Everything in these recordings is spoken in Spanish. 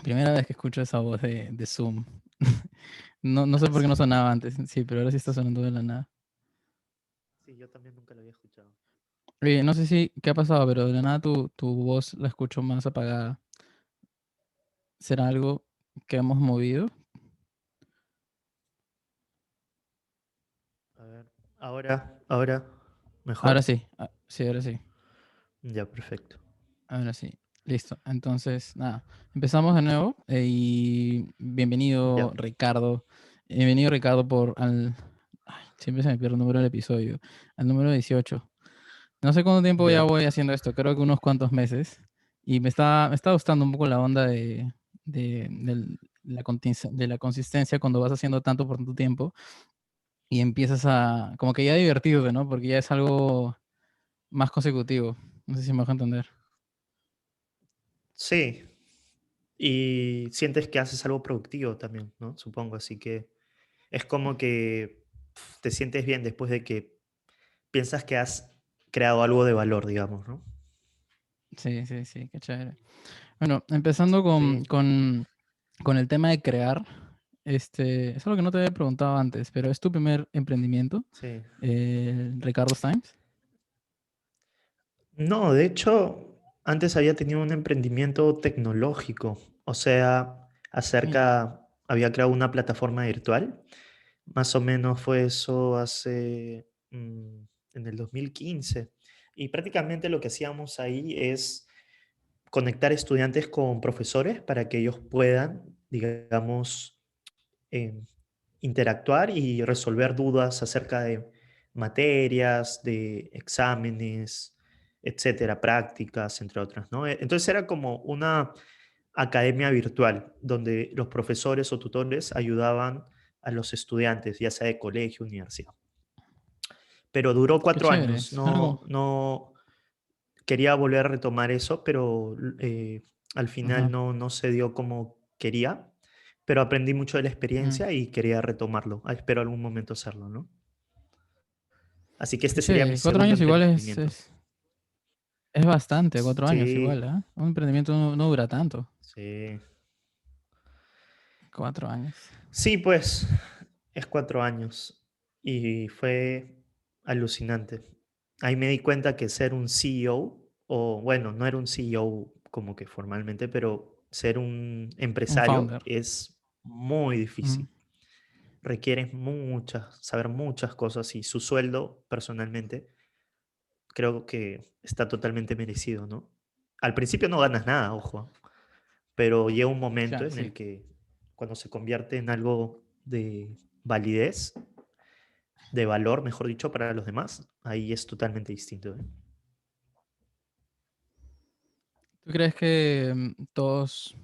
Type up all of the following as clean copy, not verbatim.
Primera vez que escucho esa voz de Zoom. No sé Ah, por qué no sí. sonaba antes, sí, pero ahora sí está sonando de la nada. Sí, yo también nunca lo había escuchado. Oye, no sé si qué ha pasado, pero de la nada tu voz la escucho más apagada. ¿Será algo que hemos movido? A ver, ahora, Ahora ¿mejor? sí, sí, ahora sí. Ya, perfecto. Ahora sí, listo. Entonces, nada, empezamos de nuevo y Ya, bienvenido Ricardo. Bienvenido Ricardo Ay, siempre se me pierde el número del episodio. Al número 18. No sé cuánto tiempo ya ya. voy haciendo esto, creo que unos cuantos meses. Y me está gustando un poco la onda de la consistencia cuando vas haciendo tanto por tanto tiempo y empiezas a, como que ya divertirte, ¿no? Porque ya es algo más consecutivo. No sé si me dejo entender. Sí, y sientes que haces algo productivo también, ¿no? Supongo, así que es como que te sientes bien después de que piensas que has creado algo de valor, digamos, ¿no? Sí, sí, sí, qué chévere. Bueno, empezando Sí, con el tema de crear, es algo que no te había preguntado antes, pero ¿es tu primer emprendimiento, sí. Ricardo Times? No, de hecho, antes había tenido un emprendimiento tecnológico, o sea, Ya. había creado una plataforma virtual, más o menos fue eso en el 2015, y prácticamente lo que hacíamos ahí es conectar estudiantes con profesores para que ellos puedan, digamos, em, interactuar y resolver dudas acerca de materias, de exámenes, etcétera, prácticas, entre otras, ¿no? Entonces era como una academia virtual donde los profesores o tutores ayudaban a los estudiantes, ya sea de colegio, universidad. Pero duró Qué 4 años, chévere. Suena como... no quería volver a retomar eso, pero al final Ajá. no se dio como quería, pero aprendí mucho de la Ujú. experiencia y quería retomarlo. Espero algún momento hacerlo, ¿no? Así que Qué este sería mi chévere. 4 años segundo igual emprendimiento. es bastante, 4 años igual, Sí, ¿ah? Un emprendimiento no dura tanto. sí. 4 años. Sí, pues es 4 años y fue alucinante. Ahí me di cuenta que ser un CEO, o bueno, no era un CEO como que formalmente, pero ser un Un empresario founder. es muy Ujú. difícil. Requiere saber muchas cosas y su sueldo, personalmente, creo que está totalmente merecido, ¿no? Al principio no ganas nada, ojo, pero llega un momento Claro, en sí. el que cuando se convierte en algo de validez, de valor, mejor dicho, para los demás, ahí es totalmente distinto, ¿eh? ¿Tú crees que todos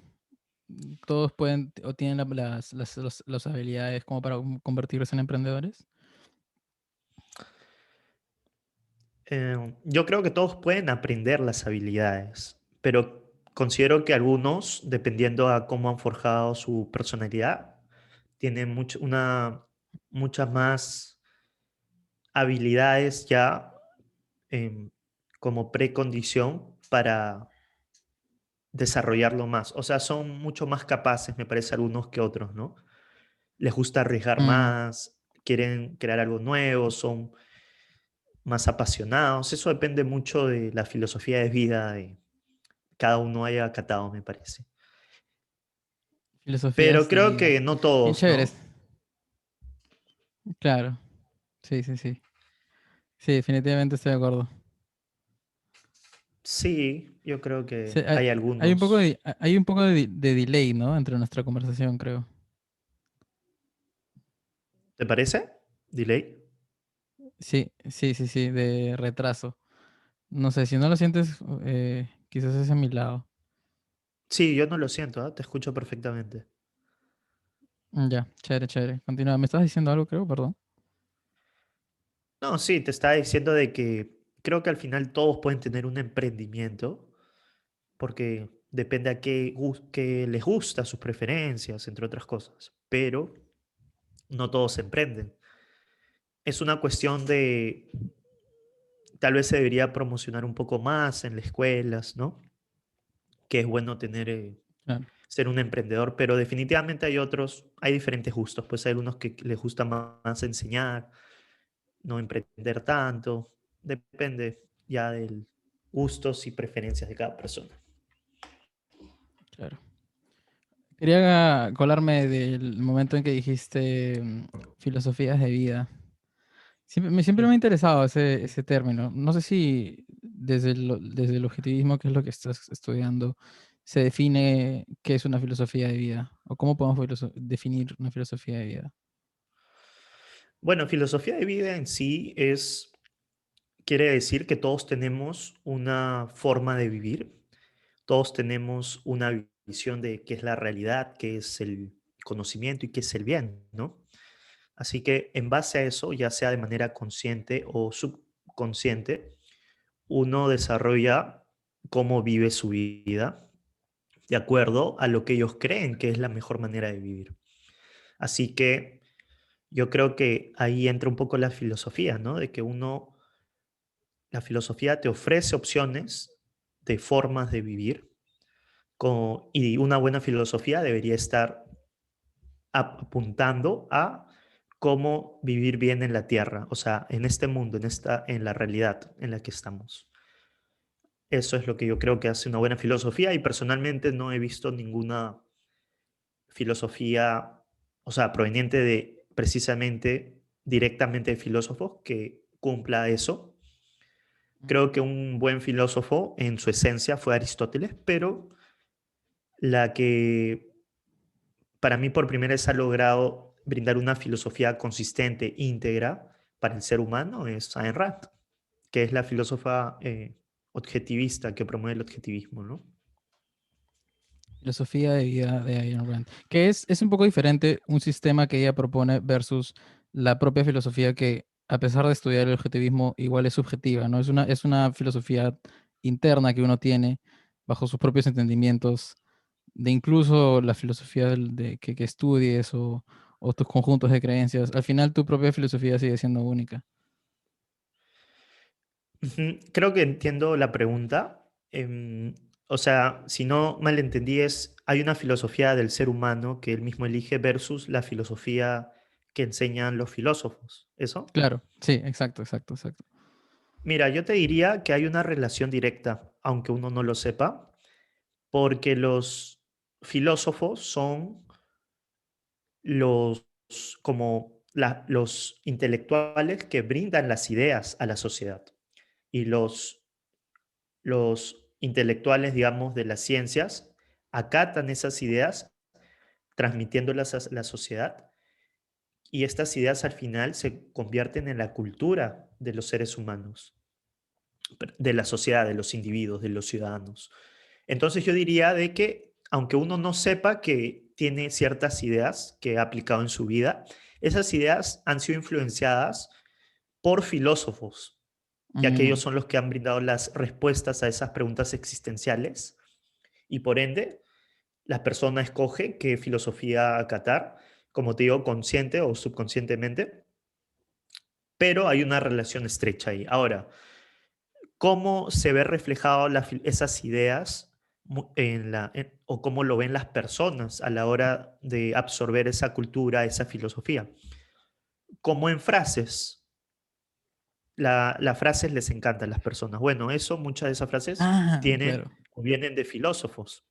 pueden o tienen las habilidades como para convertirse en emprendedores? Yo creo que todos pueden aprender las habilidades, pero considero que algunos, dependiendo a cómo han forjado su personalidad, tienen muchas más habilidades ya em, como precondición para desarrollarlo más. O sea, son mucho más capaces, me parece, algunos que otros, ¿no? Les gusta arriesgar Mm, más, quieren crear algo nuevo, son más apasionados. Eso depende mucho de la filosofía de vida de cada uno haya acatado, me parece. Pero filosofías de creo vida. que no Bien todos, chéveres. ¿no? Claro. Sí, sí, sí. Sí, definitivamente estoy de acuerdo. Sí, yo creo Sí, que hay, hay hay un poco algunos. hay un poco de delay, ¿no? Entre nuestra conversación, creo. ¿Te parece? Delay. Sí, sí, sí, sí, de retraso. No sé, si no lo sientes, quizás es a mi lado. Sí, yo no lo siento, ¿ah? Te escucho perfectamente. Ya, chévere, chévere. Continúa. ¿Me estás diciendo algo, creo? Perdón. No, sí, te estaba diciendo de que creo que al final todos pueden tener un emprendimiento, porque depende a qué les gusta, sus preferencias, entre otras cosas. Pero no todos emprenden. Es una cuestión de, tal vez se debería promocionar un poco más en las escuelas, ¿no? que es bueno tener, Claro, ser un emprendedor, pero definitivamente hay otros, hay diferentes gustos, pues hay algunos que les gusta más enseñar, no emprender tanto, depende ya de gustos y preferencias de cada persona. claro. Quería colarme del momento en que dijiste filosofías de vida. Siempre me ha interesado ese término. No sé si desde el objetivismo, que es lo que estás estudiando, se define qué es una filosofía de vida o cómo podemos definir una filosofía de vida. Bueno, filosofía de vida en sí quiere decir que todos tenemos una forma de vivir, todos tenemos una visión de qué es la realidad, qué es el conocimiento y qué es el bien, ¿no? Así que en base a eso, ya sea de manera consciente o subconsciente, uno desarrolla cómo vive su vida de acuerdo a lo que ellos creen que es la mejor manera de vivir. Así que yo creo que ahí entra un poco la filosofía, ¿no? De que la filosofía te ofrece opciones de formas de vivir y una buena filosofía debería estar apuntando a cómo vivir bien en la tierra, o sea, en este mundo, en la realidad en la que estamos. Eso es lo que yo creo que hace una buena filosofía y personalmente no he visto ninguna filosofía, o sea, proveniente de precisamente directamente de filósofos que cumpla eso. Creo que un buen filósofo en su esencia fue Aristóteles, pero la que para mí por primera vez ha logrado brindar una filosofía consistente, íntegra para el ser humano es Ayn Rand, que es la filósofa objetivista que promueve el objetivismo, ¿no? Filosofía de vida de Ayn Rand, que es un poco diferente un sistema que ella propone versus la propia filosofía que, a pesar de estudiar el objetivismo, igual es subjetiva, ¿no? Es una filosofía interna que uno tiene bajo sus propios entendimientos, de incluso la filosofía que estudies o tus conjuntos de creencias. Al final tu propia filosofía sigue siendo única. Ujú, creo que entiendo la pregunta. O sea, si no malentendí, hay una filosofía del ser humano que él mismo elige versus la filosofía que enseñan los filósofos. ¿Eso? Claro, sí, exacto, exacto, exacto. Mira, yo te diría que hay una relación directa, aunque uno no lo sepa, porque los filósofos son los, los intelectuales que brindan las ideas a la sociedad. Y los intelectuales, digamos, de las ciencias, acatan esas ideas, transmitiéndolas a la sociedad, y estas ideas al final se convierten en la cultura de los seres humanos, de la sociedad, de los individuos, de los ciudadanos. Entonces yo diría de que, aunque uno no sepa que tiene ciertas ideas que ha aplicado en su vida, esas ideas han sido influenciadas por filósofos, ya que ellos Mm, son los que han brindado las respuestas a esas preguntas existenciales y por ende la persona escoge qué filosofía acatar, como te digo, consciente o subconscientemente, pero hay una relación estrecha ahí. Ahora, ¿cómo se ve reflejado esas ideas o cómo lo ven las personas a la hora de absorber esa cultura, esa filosofía? Como en frases. Las frases les encantan a las personas. Bueno, muchas de esas frases ah, tienen claro, o vienen de filósofos.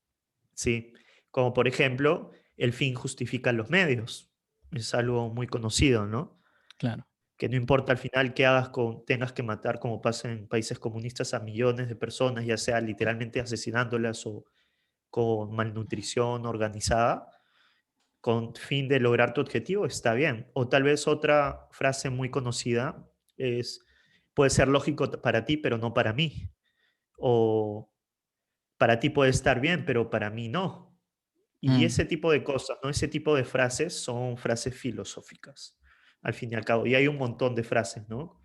Sí, como por ejemplo, el fin justifica los medios. Es algo muy conocido, ¿no? claro. Que no importa al final qué hagas tengas que matar, como pasa en países comunistas, a millones de personas, ya sea literalmente asesinándolas o con malnutrición organizada, con fin de lograr tu objetivo, está bien. O tal vez otra frase muy conocida es, puede ser lógico para ti, pero no para mí. O para ti puede estar bien, pero para mí no. Y Mm, ese tipo de cosas, ¿no? Ese tipo de frases son frases filosóficas, al fin y al cabo. Y hay un montón de frases, ¿no?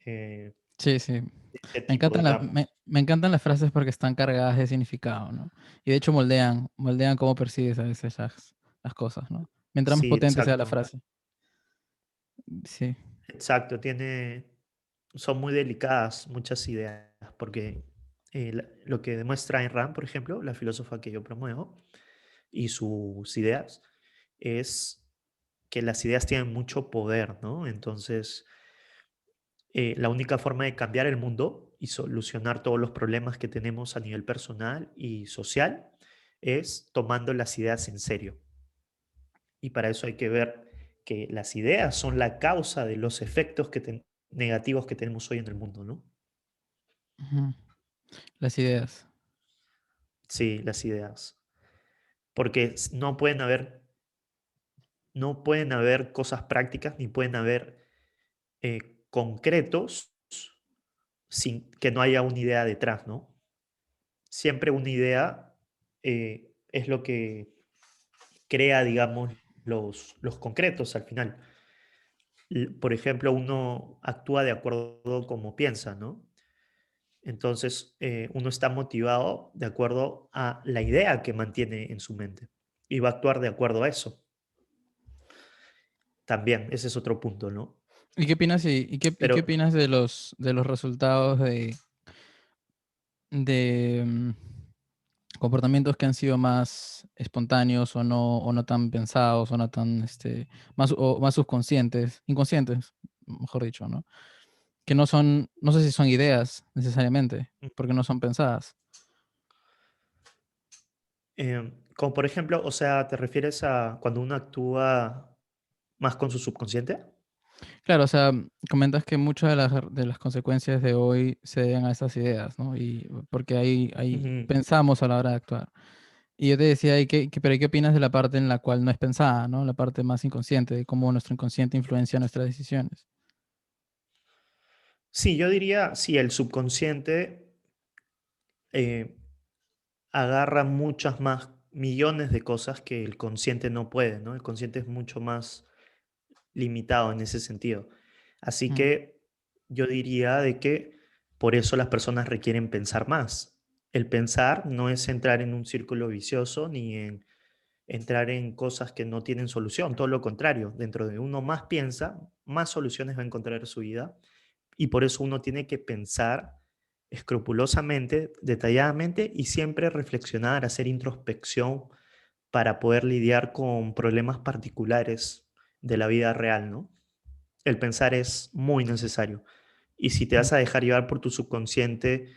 Eh, sí, sí. de ese Me tipo, encantan digamos. me encantan las frases porque están cargadas de significado, ¿no? Y de hecho moldean cómo percibes a veces las cosas, ¿no? Mientras más Sí, potente sea la exacto. frase. Sí, Exacto. Son muy delicadas muchas ideas, porque lo que demuestra Ayn Rand, por ejemplo, la filósofa que yo promuevo, y sus ideas, es que las ideas tienen mucho poder, ¿no? Entonces, la única forma de cambiar el mundo y solucionar todos los problemas que tenemos a nivel personal y social es tomando las ideas en serio. Y para eso hay que ver que las ideas son la causa de los efectos negativos que tenemos hoy en el mundo, ¿no? Ujú. Las ideas. Sí, las ideas. Porque no pueden haber cosas prácticas ni pueden haber concretos sin que no haya una idea detrás, ¿no? Siempre una idea es lo que crea, digamos, los concretos al final. Por ejemplo, uno actúa de acuerdo como piensa, ¿no? Entonces, uno está motivado de acuerdo a la idea que mantiene en su mente y va a actuar de acuerdo a eso. También, ese es otro punto, ¿no? ¿Y qué opinas, y qué Pero opinas de los resultados de comportamientos que han sido más espontáneos o no tan pensados o no tan más subconscientes, inconscientes, mejor dicho, ¿no? Que no son, no sé si son ideas necesariamente, mm, porque no son pensadas. como por ejemplo, o sea, ¿te refieres a cuando uno actúa más con su subconsciente? Claro, o sea, comentas que muchas de las consecuencias de hoy se deben a esas ideas, ¿no? Y porque ahí Ujú. pensamos a la hora de actuar. Y yo te decía, pero qué opinas de la parte en la cual no es pensada, ¿no? La parte más inconsciente, de cómo nuestro inconsciente influencia nuestras decisiones. Sí, yo diría, sí, el subconsciente eh, agarra muchas más millones de cosas que el consciente no puede, ¿no? El consciente es mucho más limitado en ese sentido. Así Mm, que yo diría de que por eso las personas requieren pensar más. El pensar no es entrar en un círculo vicioso ni en entrar en cosas que no tienen solución, todo lo contrario, dentro de uno más piensa, más soluciones va a encontrar en su vida y por eso uno tiene que pensar escrupulosamente, detalladamente y siempre reflexionar, hacer introspección para poder lidiar con problemas particulares de la vida real, ¿no? El pensar es muy necesario. Y si te mm, vas a dejar llevar por tu subconsciente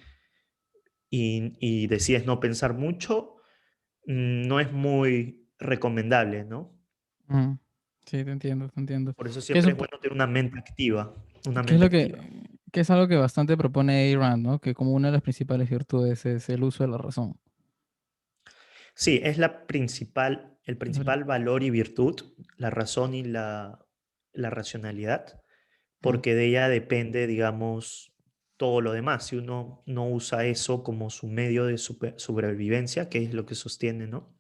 y decides no pensar mucho, no es muy recomendable, ¿no? mm. Sí, te entiendo, te entiendo. Por eso Que es, siempre es bueno tener una mente activa, una que es mente lo activa. que es algo que bastante propone Ayn Rand, ¿no? Que como una de las principales virtudes es el uso de la razón. Sí, es el Sobre- principal valor y virtud, la razón y la racionalidad, mm, porque de ella depende, digamos, todo lo demás. Si uno no usa eso como su medio de sobrevivencia, que es lo que sostiene, ¿no?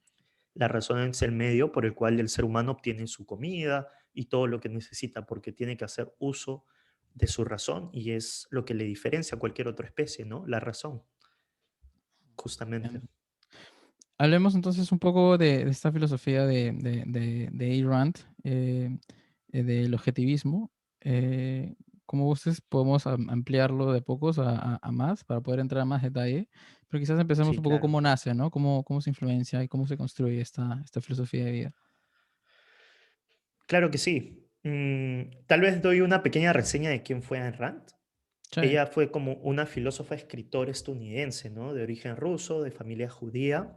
La razón es el medio por el cual el ser humano obtiene su comida y todo lo que necesita, porque tiene que hacer uso de su razón y es lo que le diferencia a cualquier otra especie, ¿no? La razón, justamente. Bien. Hablemos entonces un poco de esta filosofía de Ayn Rand, del objetivismo. Como gustes, podemos ampliarlo de pocos a más para poder entrar a más detalle, pero quizás empecemos Sí, un poco claro. cómo nace, ¿no? Cómo se influencia y cómo se construye esta filosofía de vida. Claro que sí. Tal vez doy una pequeña reseña de quién fue Ayn Rand. Chévere. Ella fue como una filósofa escritora estadounidense, ¿no? De origen ruso, de familia judía.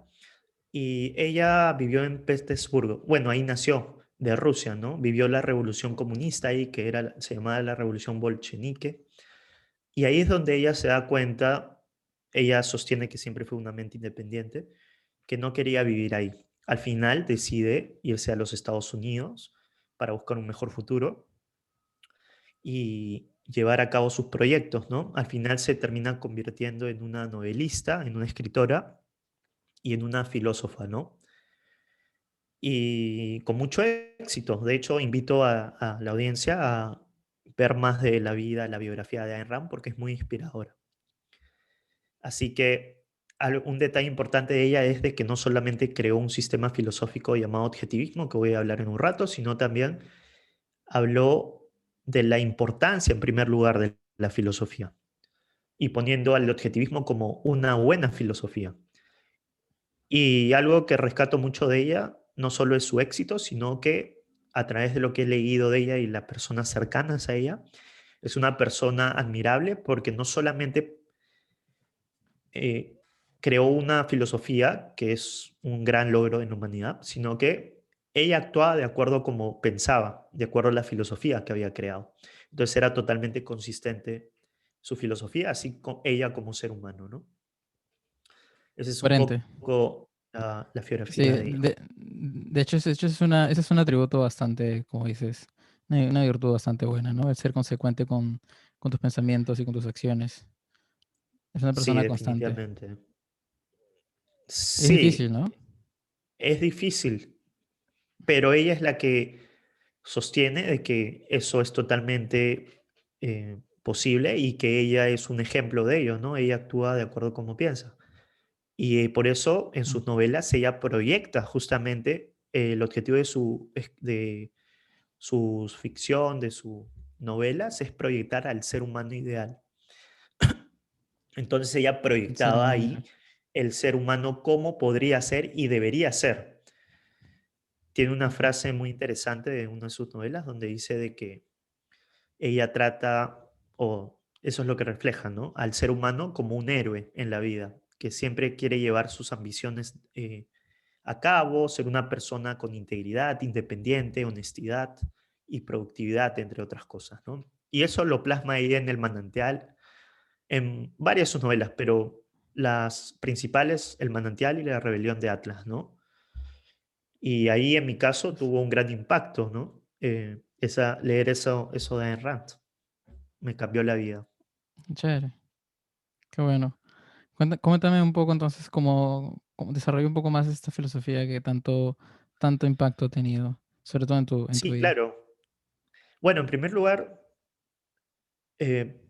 Y ella vivió en Petersburgo. Bueno, ahí nació, de Rusia, ¿no? Vivió la revolución comunista ahí, que se llamaba la revolución bolchevique. Y ahí es donde ella se da cuenta, ella sostiene que siempre fue una mente independiente, que no quería vivir ahí. Al final decide irse a los Estados Unidos para buscar un mejor futuro y llevar a cabo sus proyectos, ¿no? Al final se termina convirtiendo en una novelista, en una escritora y en una filósofa, ¿no? Y con mucho éxito. De hecho, invito a la audiencia a ver más de la vida, la biografía de Ayn Rand, porque es muy inspiradora. Así que un detalle importante de ella es de que no solamente creó un sistema filosófico llamado objetivismo, que voy a hablar en un rato, sino también habló de la importancia, en primer lugar, de la filosofía. y poniendo al objetivismo como una buena filosofía. Y algo que rescato mucho de ella, no solo es su éxito, sino que a través de lo que he leído de ella y las personas cercanas a ella, es una persona admirable porque no solamente eh, creó una filosofía que es un gran logro en la humanidad, sino que ella actuaba de acuerdo como pensaba, de acuerdo a la filosofía que había creado. Entonces era totalmente consistente su filosofía, así como ella como ser humano, ¿no? Esa es un Coherente. poco la Sí, biografía de ella. de hecho ese es un atributo bastante, como dices, una virtud bastante buena, ¿no? El ser consecuente con tus pensamientos y con tus acciones. Es una Sí, persona constante. definitivamente. Es difícil, Sí, ¿no? es difícil, pero ella es la que sostiene de que eso es totalmente posible y que ella es un ejemplo de ello, ¿no? Ella actúa de acuerdo a cómo piensa. Y por eso en Mm, sus novelas ella proyecta justamente el objetivo de su ficción, de sus novelas, es proyectar al ser humano ideal. Entonces ella el ser proyectaba humano ahí ideal. el ser humano como podría ser y debería ser. Tiene una Ujú. frase muy interesante de una de sus novelas donde dice de que ella trata, o eso es lo que refleja, ¿no? Al ser humano como un héroe en la vida, que siempre quiere llevar sus ambiciones a cabo, ser una persona con integridad, independiente, honestidad y productividad, entre otras cosas, ¿no? Y eso lo plasma ella en El Manantial, en varias de sus novelas, pero las principales, El Manantial y La Rebelión de Atlas, ¿no? Y ahí en mi caso Pues, tuvo un gran impacto, ¿no? Leer eso de Ayn Rand me cambió la vida. chévere, qué bueno. Coméntame un poco entonces cómo desarrolla un poco más esta filosofía que tanto impacto ha tenido, sobre todo en tu Sí, vida. claro. Bueno, en primer lugar, eh,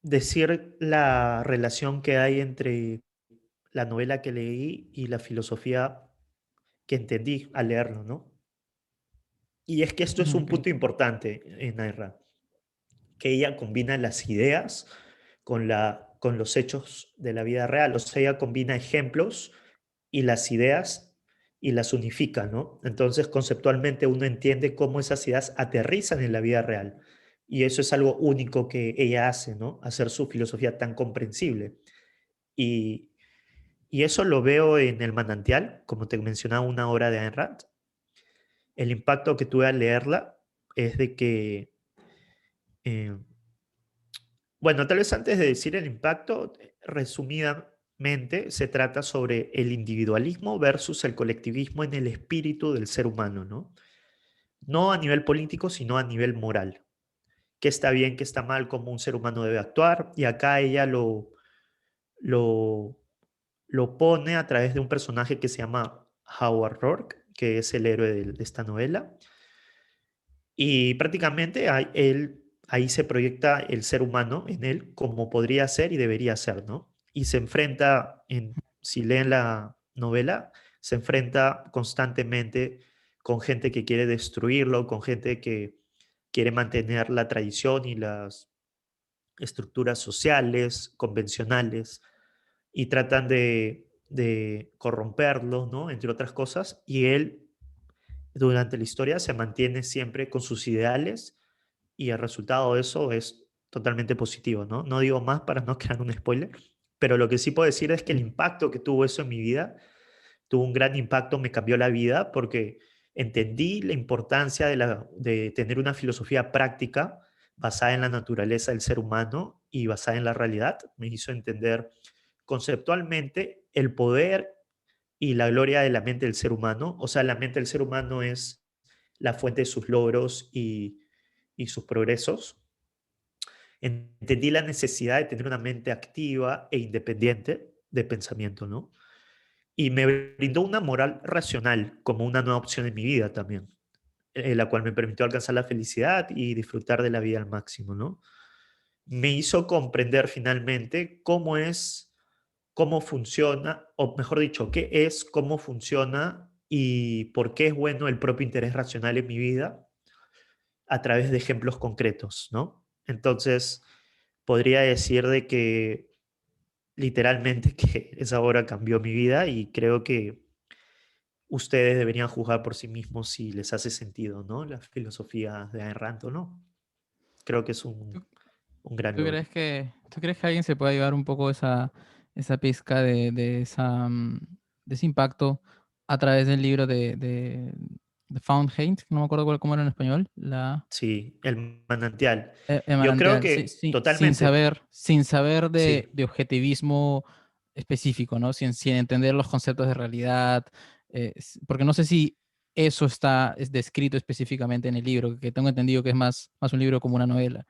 decir la relación que hay entre la novela que leí y la filosofía que entendí al leerlo, ¿no? Y es que esto es Ujú, un ok. punto importante en Ayn Rand, que ella combina las ideas con los hechos de la vida real. O sea, ella combina ejemplos y las ideas y las unifica, ¿no? Entonces, conceptualmente uno entiende cómo esas ideas aterrizan en la vida real. Y eso es algo único que ella hace, ¿no? Hacer su filosofía tan comprensible. Y, y eso lo veo en El Manantial, como te mencionaba, una obra de Ayn Rand. El impacto que tuve al leerla es de que eh, bueno, tal vez antes de decir el impacto, resumidamente se trata sobre el individualismo versus el colectivismo en el espíritu del ser humano, ¿no? No a nivel político, sino a nivel moral. Qué está bien, qué está mal, cómo un ser humano debe actuar. Y acá ella lo, lo pone a través de un personaje que se llama Howard Rourke, que es el héroe de esta novela. Y prácticamente ahí se proyecta el ser humano en él como podría ser y debería ser, ¿no? Y se enfrenta, si leen la novela, se enfrenta constantemente con gente que quiere destruirlo, con gente que quiere mantener la tradición y las estructuras sociales, convencionales, y tratan de corromperlo, ¿no? Entre otras cosas, y él durante la historia se mantiene siempre con sus ideales y el resultado de eso es totalmente positivo, ¿no? No digo más para no crear un spoiler, pero lo que sí puedo decir es que el Mm, impacto que tuvo eso en mi vida, tuvo un gran impacto, me cambió la vida porque entendí la importancia de tener una filosofía práctica basada en la naturaleza del ser humano y basada en la realidad. Me hizo entender conceptualmente el poder y la gloria de la mente del ser humano. O sea, la mente del ser humano es la fuente de sus logros y sus progresos. Entendí la necesidad de tener una mente activa e independiente de pensamiento, ¿no? Y me brindó una moral racional como una nueva opción en mi vida también, la cual me permitió alcanzar la felicidad y disfrutar de la vida al máximo, ¿no? Me hizo comprender finalmente cómo funciona, o mejor dicho, qué es, cómo funciona y por qué es bueno el propio interés racional en mi vida a través de ejemplos concretos, ¿no? Entonces, podría decir de que literalmente que esa obra cambió mi vida y creo que ustedes deberían juzgar por sí mismos si les hace sentido, ¿no? La filosofía de Ayn Rand o no. Creo que es ¿Tú, un gran tú logro. crees tú crees que alguien se pueda llevar un poco esa pizca de ese impacto a través del libro de Fountaine, que no me acuerdo cómo era en español, Sí, el manantial. el Yo creo manantial, sí, que sí, totalmente, sin saber sí. de objetivismo específico, ¿no? Sin entender los conceptos de realidad, porque no sé si eso es descrito específicamente en el libro, que tengo entendido que es más un libro como una novela.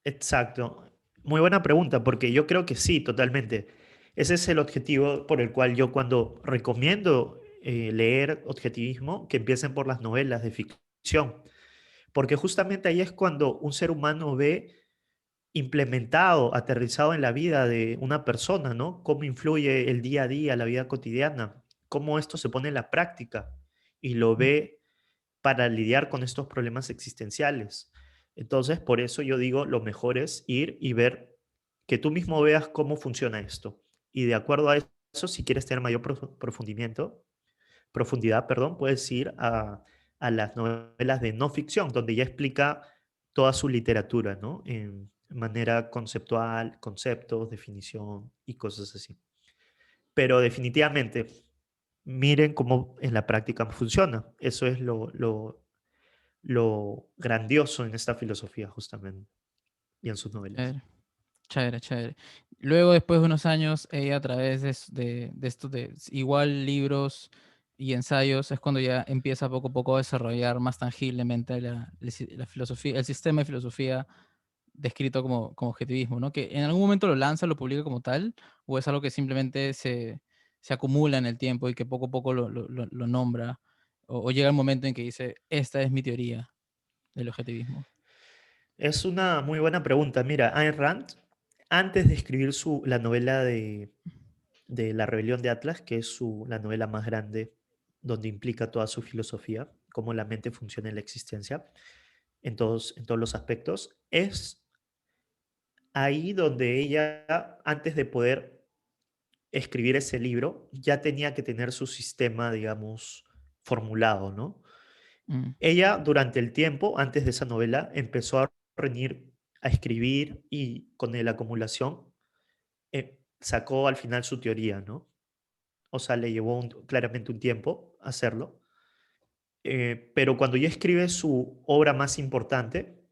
Exacto. Muy buena pregunta, porque yo creo que sí, totalmente. Ese es el objetivo por el cual yo cuando recomiendo leer objetivismo, que empiecen por las novelas de ficción, porque justamente ahí es cuando un ser humano ve implementado, aterrizado en la vida de una persona, ¿no? Cómo influye el día a día, la vida cotidiana, cómo esto se pone en la práctica y lo Mm, ve para lidiar con estos problemas existenciales. Entonces, por eso yo digo, lo mejor es ir y ver, que tú mismo veas cómo funciona esto. Y de acuerdo a eso, si quieres tener mayor profundidad, perdón, puedes ir a las novelas de no ficción, donde ya explica toda su literatura, ¿no? En manera conceptual, conceptos, definición y cosas así. Pero definitivamente, miren cómo en la práctica funciona. Eso es lo grandioso en esta filosofía justamente y en sus novelas. chévere, chévere, chévere. Luego, después de unos años, ella a través de estos igual libros y ensayos, es cuando ya empieza poco a poco a desarrollar más tangiblemente la filosofía, el sistema de filosofía descrito como objetivismo, ¿no? Que en algún momento lo lanza, lo publica como tal, o es algo que simplemente se acumula en el tiempo y que poco a poco lo nombra, o llega el momento en que dice, esta es mi teoría del objetivismo. Es una muy buena pregunta. Mira, Ayn Rand, antes de escribir la novela de La rebelión de Atlas, que es la novela más grande donde implica toda su filosofía, cómo la mente funciona en la existencia, en todos los aspectos, es ahí donde ella, antes de poder escribir ese libro, ya tenía que tener su sistema, digamos, formulado, ¿no? Mm, Ella, durante el tiempo, antes de esa novela, empezó a reunir, a escribir y con la acumulación sacó al final su teoría, ¿no? O sea, le llevó claramente un tiempo hacerlo. Pero cuando ya escribe su obra más importante,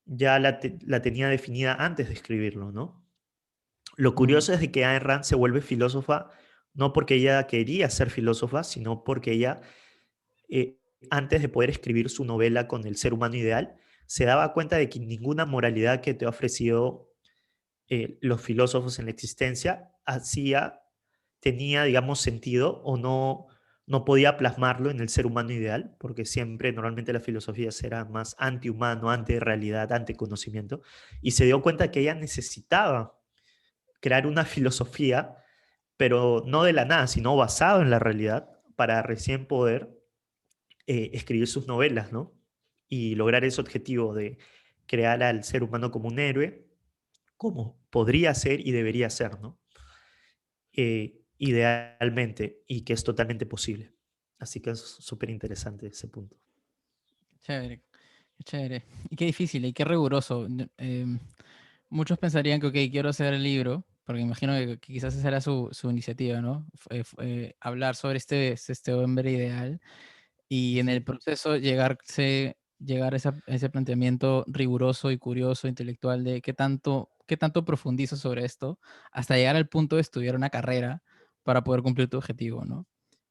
ya la tenía definida antes de escribirlo, ¿no? Lo mm, curioso es de que Ayn Rand se vuelve filósofa no porque ella quería ser filósofa, sino porque ella, eh, antes de poder escribir su novela con el ser humano ideal, se daba cuenta de que ninguna moralidad que te ha ofrecido los filósofos en la existencia tenía, digamos, sentido o no podía plasmarlo en el ser humano ideal, porque siempre, normalmente la filosofía será más antihumano, anti-realidad, anti-conocimiento, y se dio cuenta que ella necesitaba crear una filosofía, pero no de la nada, sino basado en la realidad, para recién poder escribir sus novelas, ¿no? Y lograr ese objetivo de crear al ser humano como un héroe, como podría ser y debería ser, ¿no? Idealmente, y que es totalmente posible. Así que es súper interesante ese punto. chévere, qué chévere. Y qué difícil y qué riguroso. Muchos pensarían que, ok, quiero hacer el libro, porque imagino que quizás esa era su iniciativa, ¿no? Hablar sobre este hombre ideal y en el Ujú. proceso llegar a ese planteamiento riguroso y curioso, intelectual de qué tanto profundizo sobre esto, hasta llegar al punto de estudiar una carrera para poder cumplir tu objetivo, ¿no?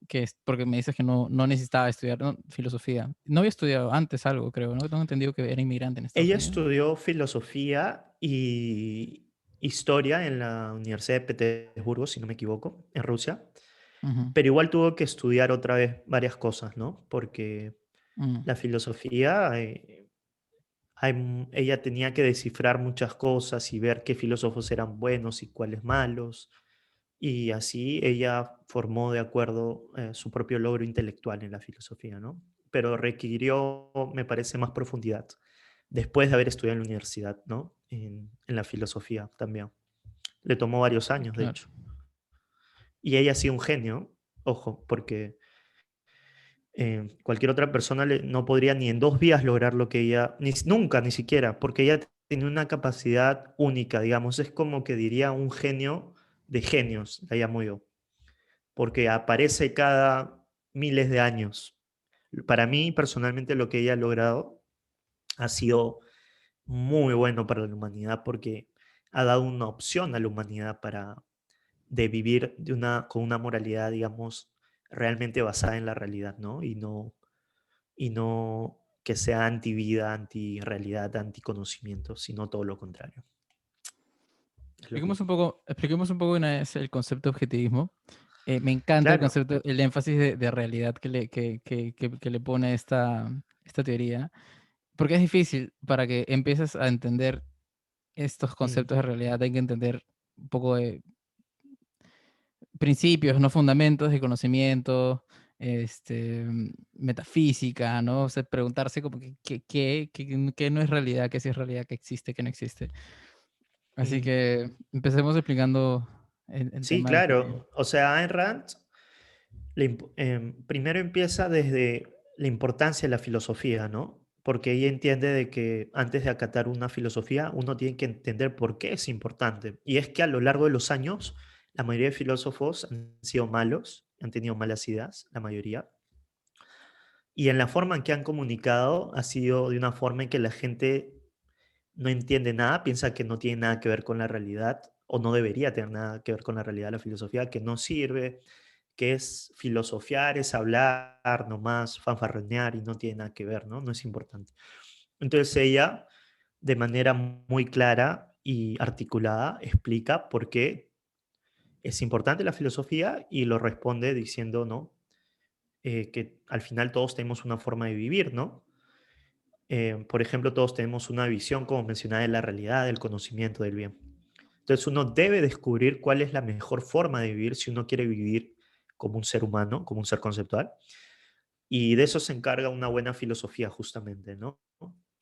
Que es porque me dices que no necesitaba estudiar, ¿no? Filosofía. No había estudiado antes algo, creo, ¿no? Tengo entendido que era inmigrante en Estados Ella Unidos. estudió filosofía y historia en la Universidad de Petersburgo, si no me equivoco, en Rusia, Ujú, pero igual tuvo que estudiar otra vez varias cosas, ¿no? Porque mm, la filosofía, ella tenía que descifrar muchas cosas y ver qué filósofos eran buenos y cuáles malos, y así ella formó de acuerdo su propio logro intelectual en la filosofía, ¿no? Pero requirió, me parece, más profundidad después de haber estudiado en la universidad, ¿no? En la filosofía también. Le tomó varios años, de Claro. hecho. Y ella ha sido un genio, ojo, porque cualquier otra persona no podría ni en 2 días lograr lo que ella, nunca, ni siquiera, porque ella tiene una capacidad única, digamos, es como que diría un genio de genios, la llamo yo, porque aparece cada miles de años. Para mí, personalmente, lo que ella ha logrado ha sido muy bueno para la humanidad porque ha dado una opción a la humanidad de vivir con una moralidad, digamos, realmente basada en la realidad, ¿no? Y no que sea anti-vida, anti-realidad, anti-conocimiento, sino todo lo contrario. Es lo que yo. Expliquemos un poco una vez el concepto de objetivismo. Me encanta el Claro. concepto, el énfasis de realidad que le pone esta teoría, porque es difícil para que empieces a entender estos Mm, conceptos de realidad, hay que entender un poco de principios, no fundamentos de conocimiento, metafísica, ¿no? O sea, preguntarse como qué no es realidad, qué sí es realidad, qué existe, qué no existe. Así mm. que empecemos explicando el Sí, tema del objetivo. claro. O sea, Ayn Rand primero empieza desde la importancia de la filosofía, ¿no? Porque ella entiende de que antes de acatar una filosofía, uno tiene que entender por qué es importante. Y es que a lo largo de los años, la mayoría de filósofos han sido malos, han tenido malas ideas, la mayoría. Y en la forma en que han comunicado ha sido de una forma en que la gente no entiende nada, piensa que no tiene nada que ver con la realidad o no debería tener nada que ver con la realidad, la filosofía, que no sirve, que es filosofiar, es hablar nomás, fanfarronear y no tiene nada que ver, ¿no? No es importante. Entonces ella, de manera muy clara y articulada, explica por qué es importante la filosofía y lo responde diciendo, ¿no? Que al final todos tenemos una forma de vivir, ¿no? Por ejemplo, todos tenemos una visión, como mencionaba, de la realidad, del conocimiento, del bien. Entonces uno debe descubrir cuál es la mejor forma de vivir si uno quiere vivir como un ser humano, como un ser conceptual. Y de eso se encarga una buena filosofía justamente, ¿no?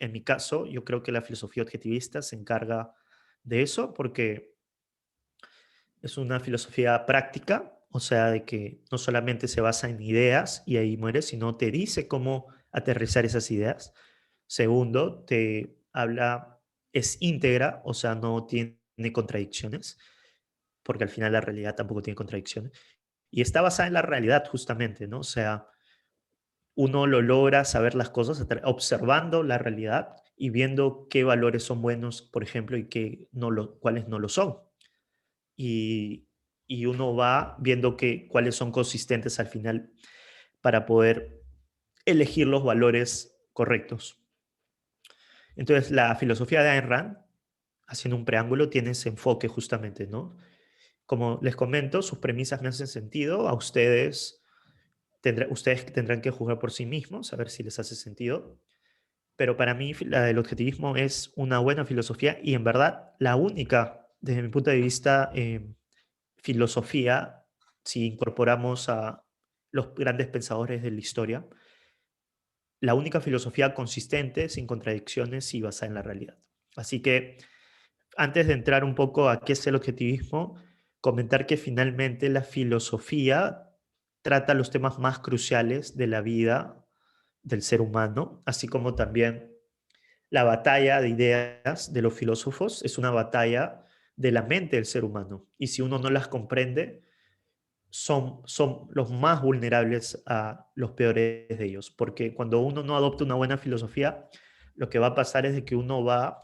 En mi caso, yo creo que la filosofía objetivista se encarga de eso porque es una filosofía práctica, o sea, de que no solamente se basa en ideas y ahí muere, sino te dice cómo aterrizar esas ideas. Segundo, te habla, es íntegra, o sea, no tiene contradicciones, porque al final la realidad tampoco tiene contradicciones. Y está basada en la realidad justamente, ¿no? O sea, uno lo logra saber las cosas observando la realidad y viendo qué valores son buenos, por ejemplo, y cuáles no lo son. Y, y uno va viendo cuáles son consistentes al final para poder elegir los valores correctos. Entonces, la filosofía de Ayn Rand, haciendo un preámbulo, tiene ese enfoque justamente, ¿no? Como les comento, sus premisas me hacen sentido, a ustedes tendrán que juzgar por sí mismos, a ver si les hace sentido. Pero para mí la del objetivismo es una buena filosofía y en verdad la única, desde mi punto de vista, filosofía, si incorporamos a los grandes pensadores de la historia, la única filosofía consistente, sin contradicciones y basada en la realidad. Así que antes de entrar un poco a qué es el objetivismo, comentar que finalmente la filosofía trata los temas más cruciales de la vida del ser humano, así como también la batalla de ideas de los filósofos es una batalla de la mente del ser humano. Y si uno no las comprende, son los más vulnerables a los peores de ellos. Porque cuando uno no adopta una buena filosofía, lo que va a pasar es de que uno va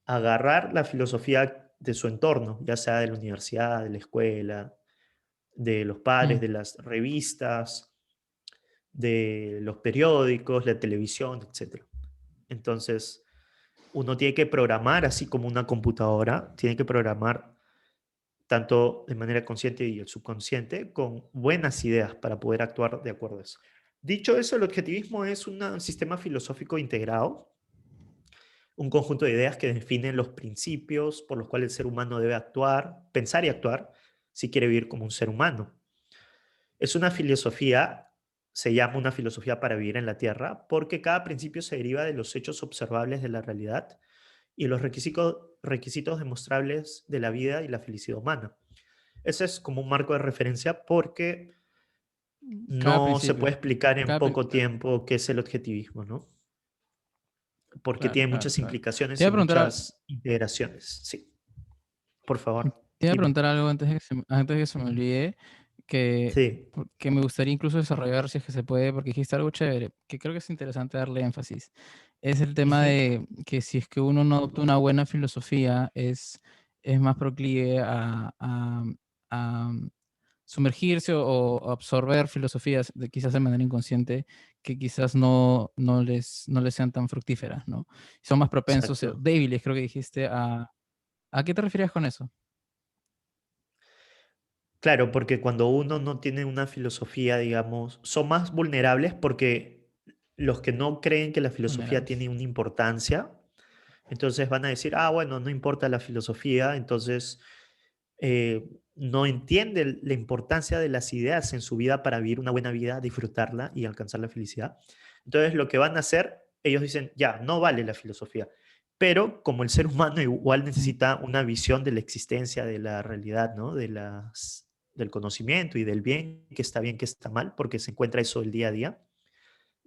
a agarrar la filosofía de su entorno, ya sea de la universidad, de la escuela, de los padres, Mm. de las revistas, de los periódicos, la televisión, etcétera. Entonces, uno tiene que programar, así como una computadora, tiene que programar tanto de manera consciente y el subconsciente con buenas ideas para poder actuar de acuerdo a eso. Dicho eso, el objetivismo es un sistema filosófico integrado, un conjunto de ideas que definen los principios por los cuales el ser humano debe actuar, pensar y actuar si quiere vivir como un ser humano. Es una filosofía se llama una filosofía para vivir en la Tierra, porque cada principio se deriva de los hechos observables de la realidad y los requisitos demostrables de la vida y la felicidad humana. Ese es como un marco de referencia porque Cada no se puede principio. explicar en Cada, poco claro, tiempo qué es el objetivismo, ¿no? Porque claro, tiene claro, muchas claro. Te implicaciones iba y a preguntar, muchas integraciones. Sí, por favor, te iba a dime. preguntar algo antes de que se me olvide, Sí. que me gustaría incluso desarrollar si es que se puede, porque dijiste algo chévere, que creo que es interesante darle énfasis. Es el tema Ujú. de que si es que uno no adopta una buena filosofía, es más proclive a sumergirse o absorber filosofías quizás de manera inconsciente que quizás no les sean tan fructíferas, ¿no? Son más propensos, Exacto. débiles, creo que dijiste, ¿a qué te refieres con eso? Claro, porque cuando uno no tiene una filosofía, digamos, son más vulnerables porque los que no creen que la filosofía Vulnerables. tiene una importancia, entonces van a decir, ah, bueno, no importa la filosofía, entonces no entienden la importancia de las ideas en su vida para vivir una buena vida, disfrutarla y alcanzar la felicidad. Entonces lo que van a hacer, ellos dicen, ya, no vale la filosofía. Pero como el ser humano igual Mm, necesita una visión de la existencia, de la realidad, ¿no? Del conocimiento y del bien, que está mal, porque se encuentra eso el día a día,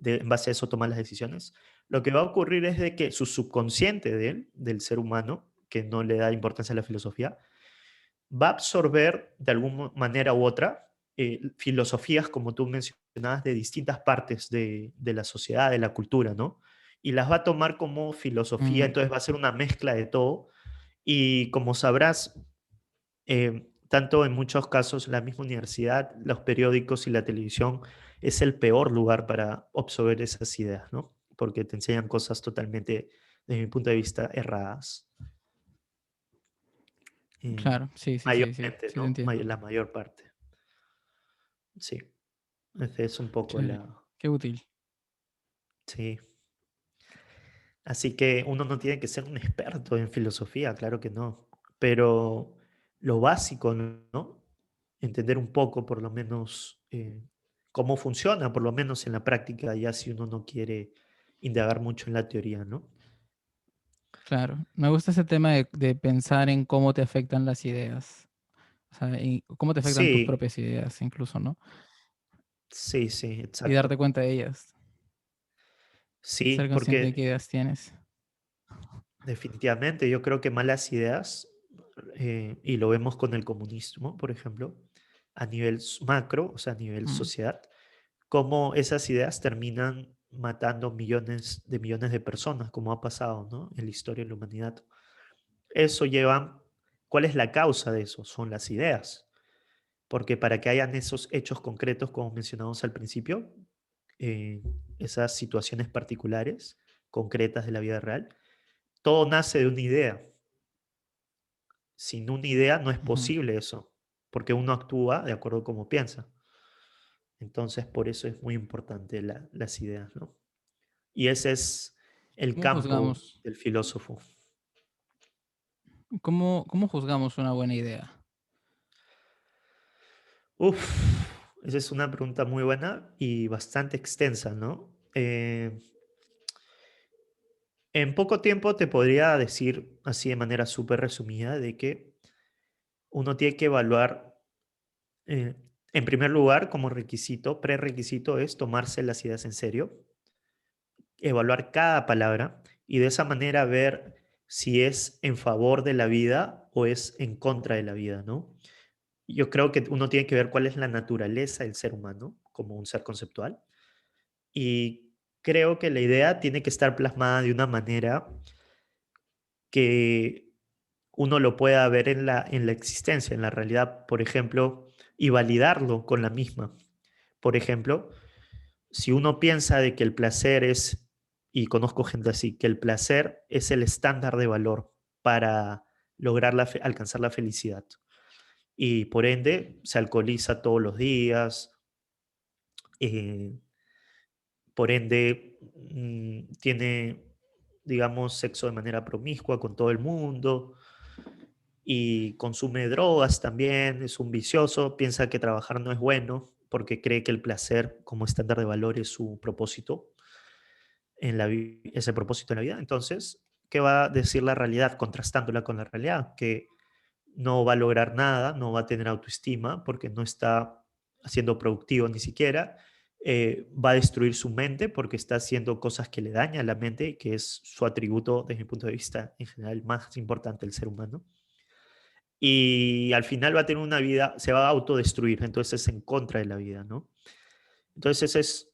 en base a eso toma las decisiones. Lo que va a ocurrir es de que su subconsciente de él, del ser humano, que no le da importancia a la filosofía, va a absorber de alguna manera u otra filosofías, como tú mencionabas, de distintas partes de la sociedad, de la cultura, ¿no? Y las va a tomar como filosofía, mm, entonces va a ser una mezcla de todo. Y como sabrás, tanto en muchos casos la misma universidad, los periódicos y la televisión es el peor lugar para absorber esas ideas, ¿no? Porque te enseñan cosas totalmente, desde mi punto de vista, erradas. Eh, claro, sí, sí, sí, sí, Mayormente, sí te ¿no? entiendo. La mayor parte. Sí, esa es un poco Chévere, la... qué útil. Sí. Así que uno no tiene que ser un experto en filosofía, claro que no. Pero lo básico, ¿no? Entender un poco, por lo menos, cómo funciona, por lo menos en la práctica, ya si uno no quiere indagar mucho en la teoría, ¿no? Claro, me gusta ese tema de pensar en cómo te afectan las ideas, o sea, y cómo te afectan tus Sí, propias ideas incluso, ¿no? sí, sí, Y darte exacto. cuenta de ellas, Sí, ser consciente de qué porque ideas tienes. definitivamente yo creo que malas ideas, y lo vemos con el comunismo, por ejemplo, a nivel macro, o sea, a nivel Mm, sociedad, cómo esas ideas terminan matando millones de personas, como ha pasado, ¿no? En la historia de la humanidad. Eso lleva, ¿cuál es la causa de eso? Son las ideas, porque para que hayan esos hechos concretos, como mencionamos al principio, eh, esas situaciones particulares, concretas de la vida real, todo nace de una idea. Sin una idea no es ujú. posible eso, porque uno actúa de acuerdo a cómo piensa. Entonces, por eso es muy importante las ideas, ¿no? Y ese es el ¿Cómo campo juzgamos, del filósofo. cómo juzgamos una buena idea? Uf, esa es una pregunta muy buena y bastante extensa, ¿no? En poco tiempo te podría decir, así de manera súper resumida, de que uno tiene que evaluar, eh, en primer lugar, como requisito, prerequisito es tomarse las ideas en serio, evaluar cada palabra y de esa manera ver si es en favor de la vida o es en contra de la vida, ¿no? Yo creo que uno tiene que ver cuál es la naturaleza del ser humano como un ser conceptual y creo que la idea tiene que estar plasmada de una manera que uno lo pueda ver en la existencia, en la realidad, por ejemplo, y validarlo con la misma. Por ejemplo, si uno piensa de que el placer es, y conozco gente así, que el placer es el estándar de valor para lograr alcanzar la felicidad y por ende se alcoholiza todos los días, eh, por ende tiene, digamos, sexo de manera promiscua con todo el mundo y consume drogas también, es un vicioso, piensa que trabajar no es bueno porque cree que el placer como estándar de valor es su propósito es el propósito en la vida. Entonces, ¿qué va a decir la realidad contrastándola con la realidad? Que no va a lograr nada, no va a tener autoestima porque no está siendo productivo ni siquiera, va a destruir su mente porque está haciendo cosas que le dañan a la mente, que es su atributo desde mi punto de vista en general más importante del ser humano. Y al final va a tener una vida, se va a autodestruir, entonces es en contra de la vida, ¿no? Entonces ese es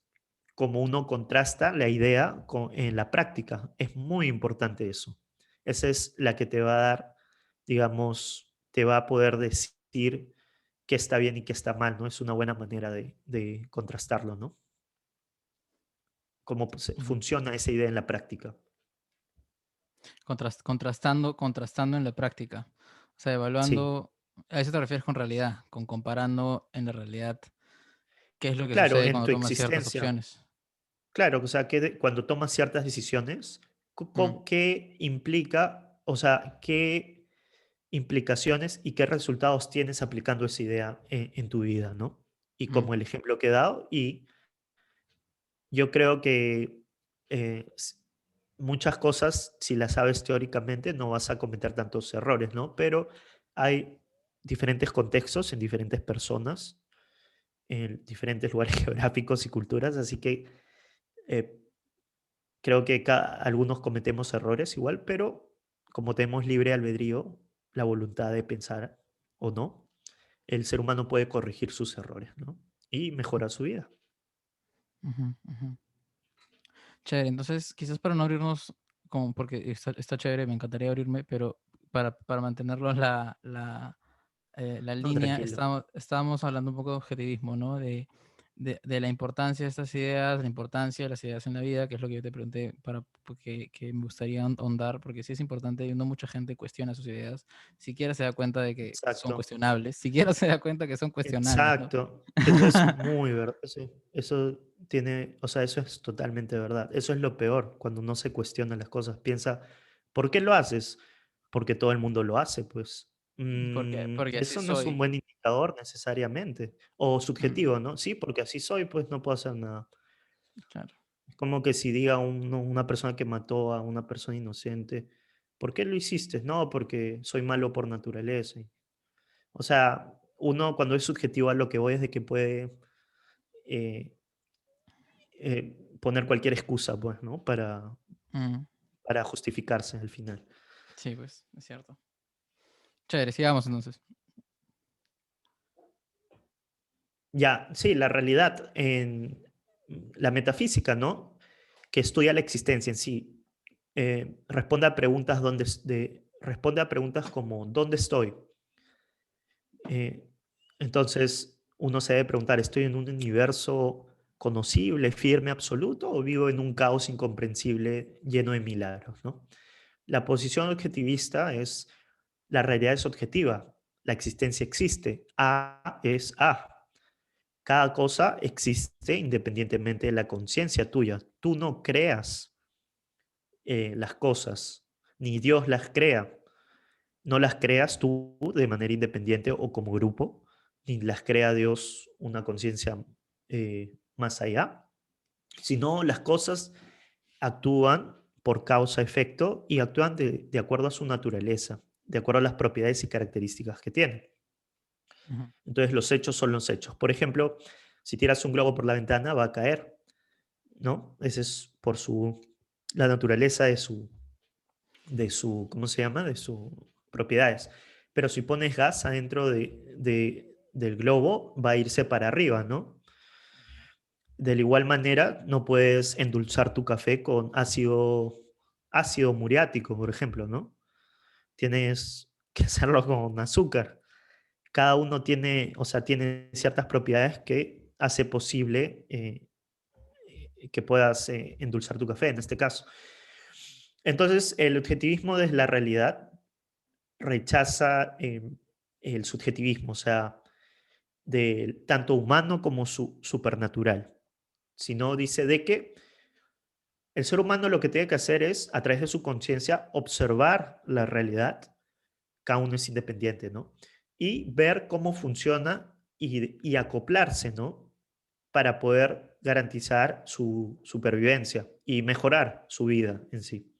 como uno contrasta la idea en la práctica. Es muy importante eso. Esa es la que te va a dar, digamos, te va a poder decir qué está bien y qué está mal, ¿no? Es una buena manera de contrastarlo, ¿no? Cómo pues, Ujú. funciona esa idea en la práctica. Contrastando en la práctica. O sea, Sí, evaluando, a eso te refieres con realidad, con comparando en la realidad qué es lo que claro, sucede en cuando tu tomas ciertas existencia. opciones. Claro, o sea, que cuando tomas ciertas decisiones, Mm, ¿qué implica, o sea, qué implicaciones y qué resultados tienes aplicando esa idea en tu vida, ¿no? Y mm, como el ejemplo que he dado, y yo creo que eh, s- muchas cosas, si las sabes teóricamente, no vas a cometer tantos errores, ¿no? Pero hay diferentes contextos en diferentes personas, en diferentes lugares geográficos y culturas, así que eh, creo que algunos cometemos errores igual, pero como tenemos libre albedrío, la voluntad de pensar o no, el ser humano puede corregir sus errores, ¿no? Y mejorar su vida. ujú, ujú. Chévere, entonces quizás para no abrirnos, como porque está chévere, me encantaría abrirme, pero para mantenerlo la No, línea, tranquilo. estábamos hablando un poco de objetivismo, ¿no? De la importancia de estas ideas, la importancia de las ideas en la vida, que es lo que yo te pregunté, porque que me gustaría ahondar, porque sí es importante y no mucha gente cuestiona sus ideas, siquiera se da cuenta de que son Exacto. cuestionables, siquiera se da cuenta que son cuestionables, ¿no? Exacto. Eso es muy verdad. Eso tiene, o sea, eso es totalmente verdad. Eso es lo peor, cuando no se cuestionan las cosas. Piensa, ¿por qué lo haces? Porque todo el mundo lo hace, pues. Porque así Eso no es un soy. buen indicador necesariamente. O Mm, subjetivo, ¿no? Sí, porque así soy, pues no puedo hacer nada. claro. Es como que si diga una persona que mató a una persona inocente, ¿por qué lo hiciste? No, porque soy malo por naturaleza. O sea, uno cuando es subjetivo a lo que voy es de que puede eh, poner cualquier excusa, pues, ¿no? Mm, Para justificarse al final. sí, pues, es cierto. Chévere, sigamos entonces. Ya, sí, la realidad en la metafísica, ¿no? Que estudia la existencia en sí, responde a preguntas responde a preguntas como ¿dónde estoy? Eh, entonces, uno se debe preguntar, ¿estoy en un universo conocible, firme, absoluto, o vivo en un caos incomprensible lleno de milagros, ¿no? La posición objetivista es, la realidad es objetiva, la existencia existe, A es A. Cada cosa existe independientemente de la conciencia tuya. Tú no creas las cosas, ni Dios las crea. No las creas tú de manera independiente o como grupo, ni las crea Dios una conciencia más allá, sino las cosas actúan por causa-efecto y actúan de acuerdo a su naturaleza, de acuerdo a las propiedades y características que tienen. Ujú, Entonces los hechos son los hechos. Por ejemplo, si tiras un globo por la ventana va a caer, ¿no? Ese es por la naturaleza de su, ¿cómo se llama? De sus propiedades. Pero si pones gas adentro del globo, va a irse para arriba, ¿no? De la igual manera, no puedes endulzar tu café con ácido muriático, por ejemplo, ¿no? Tienes que hacerlo con azúcar. Cada uno tiene, o sea, tiene ciertas propiedades que hace posible que puedas endulzar tu café, en este caso. Entonces, el objetivismo desde la realidad rechaza el subjetivismo, o sea, tanto humano como supernatural, sino dice de que el ser humano lo que tiene que hacer es, a través de su conciencia, observar la realidad, cada uno es independiente, ¿no? Y ver cómo funciona y acoplarse, ¿no? para poder garantizar su supervivencia y mejorar su vida en sí.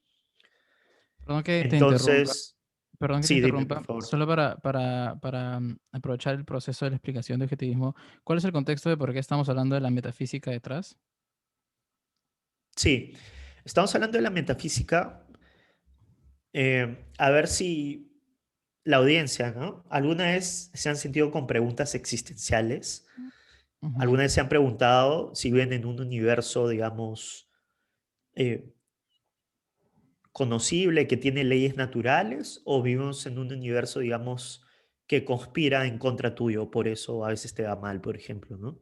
Perdón que te interrumpa. Entonces, Perdón que te sí, dime, por interrumpa, favor. solo para aprovechar el proceso de la explicación de objetivismo, ¿cuál es el contexto de por qué estamos hablando de la metafísica detrás? Sí, estamos hablando de la metafísica. A ver si la audiencia, ¿no? ¿Alguna vez se han sentido con preguntas existenciales? Ujú. ¿Alguna vez se han preguntado si viven en un universo, digamos, eh, conocible, que tiene leyes naturales, o vivimos en un universo, digamos, que conspira en contra tuyo, por eso a veces te va mal, por ejemplo, ¿no?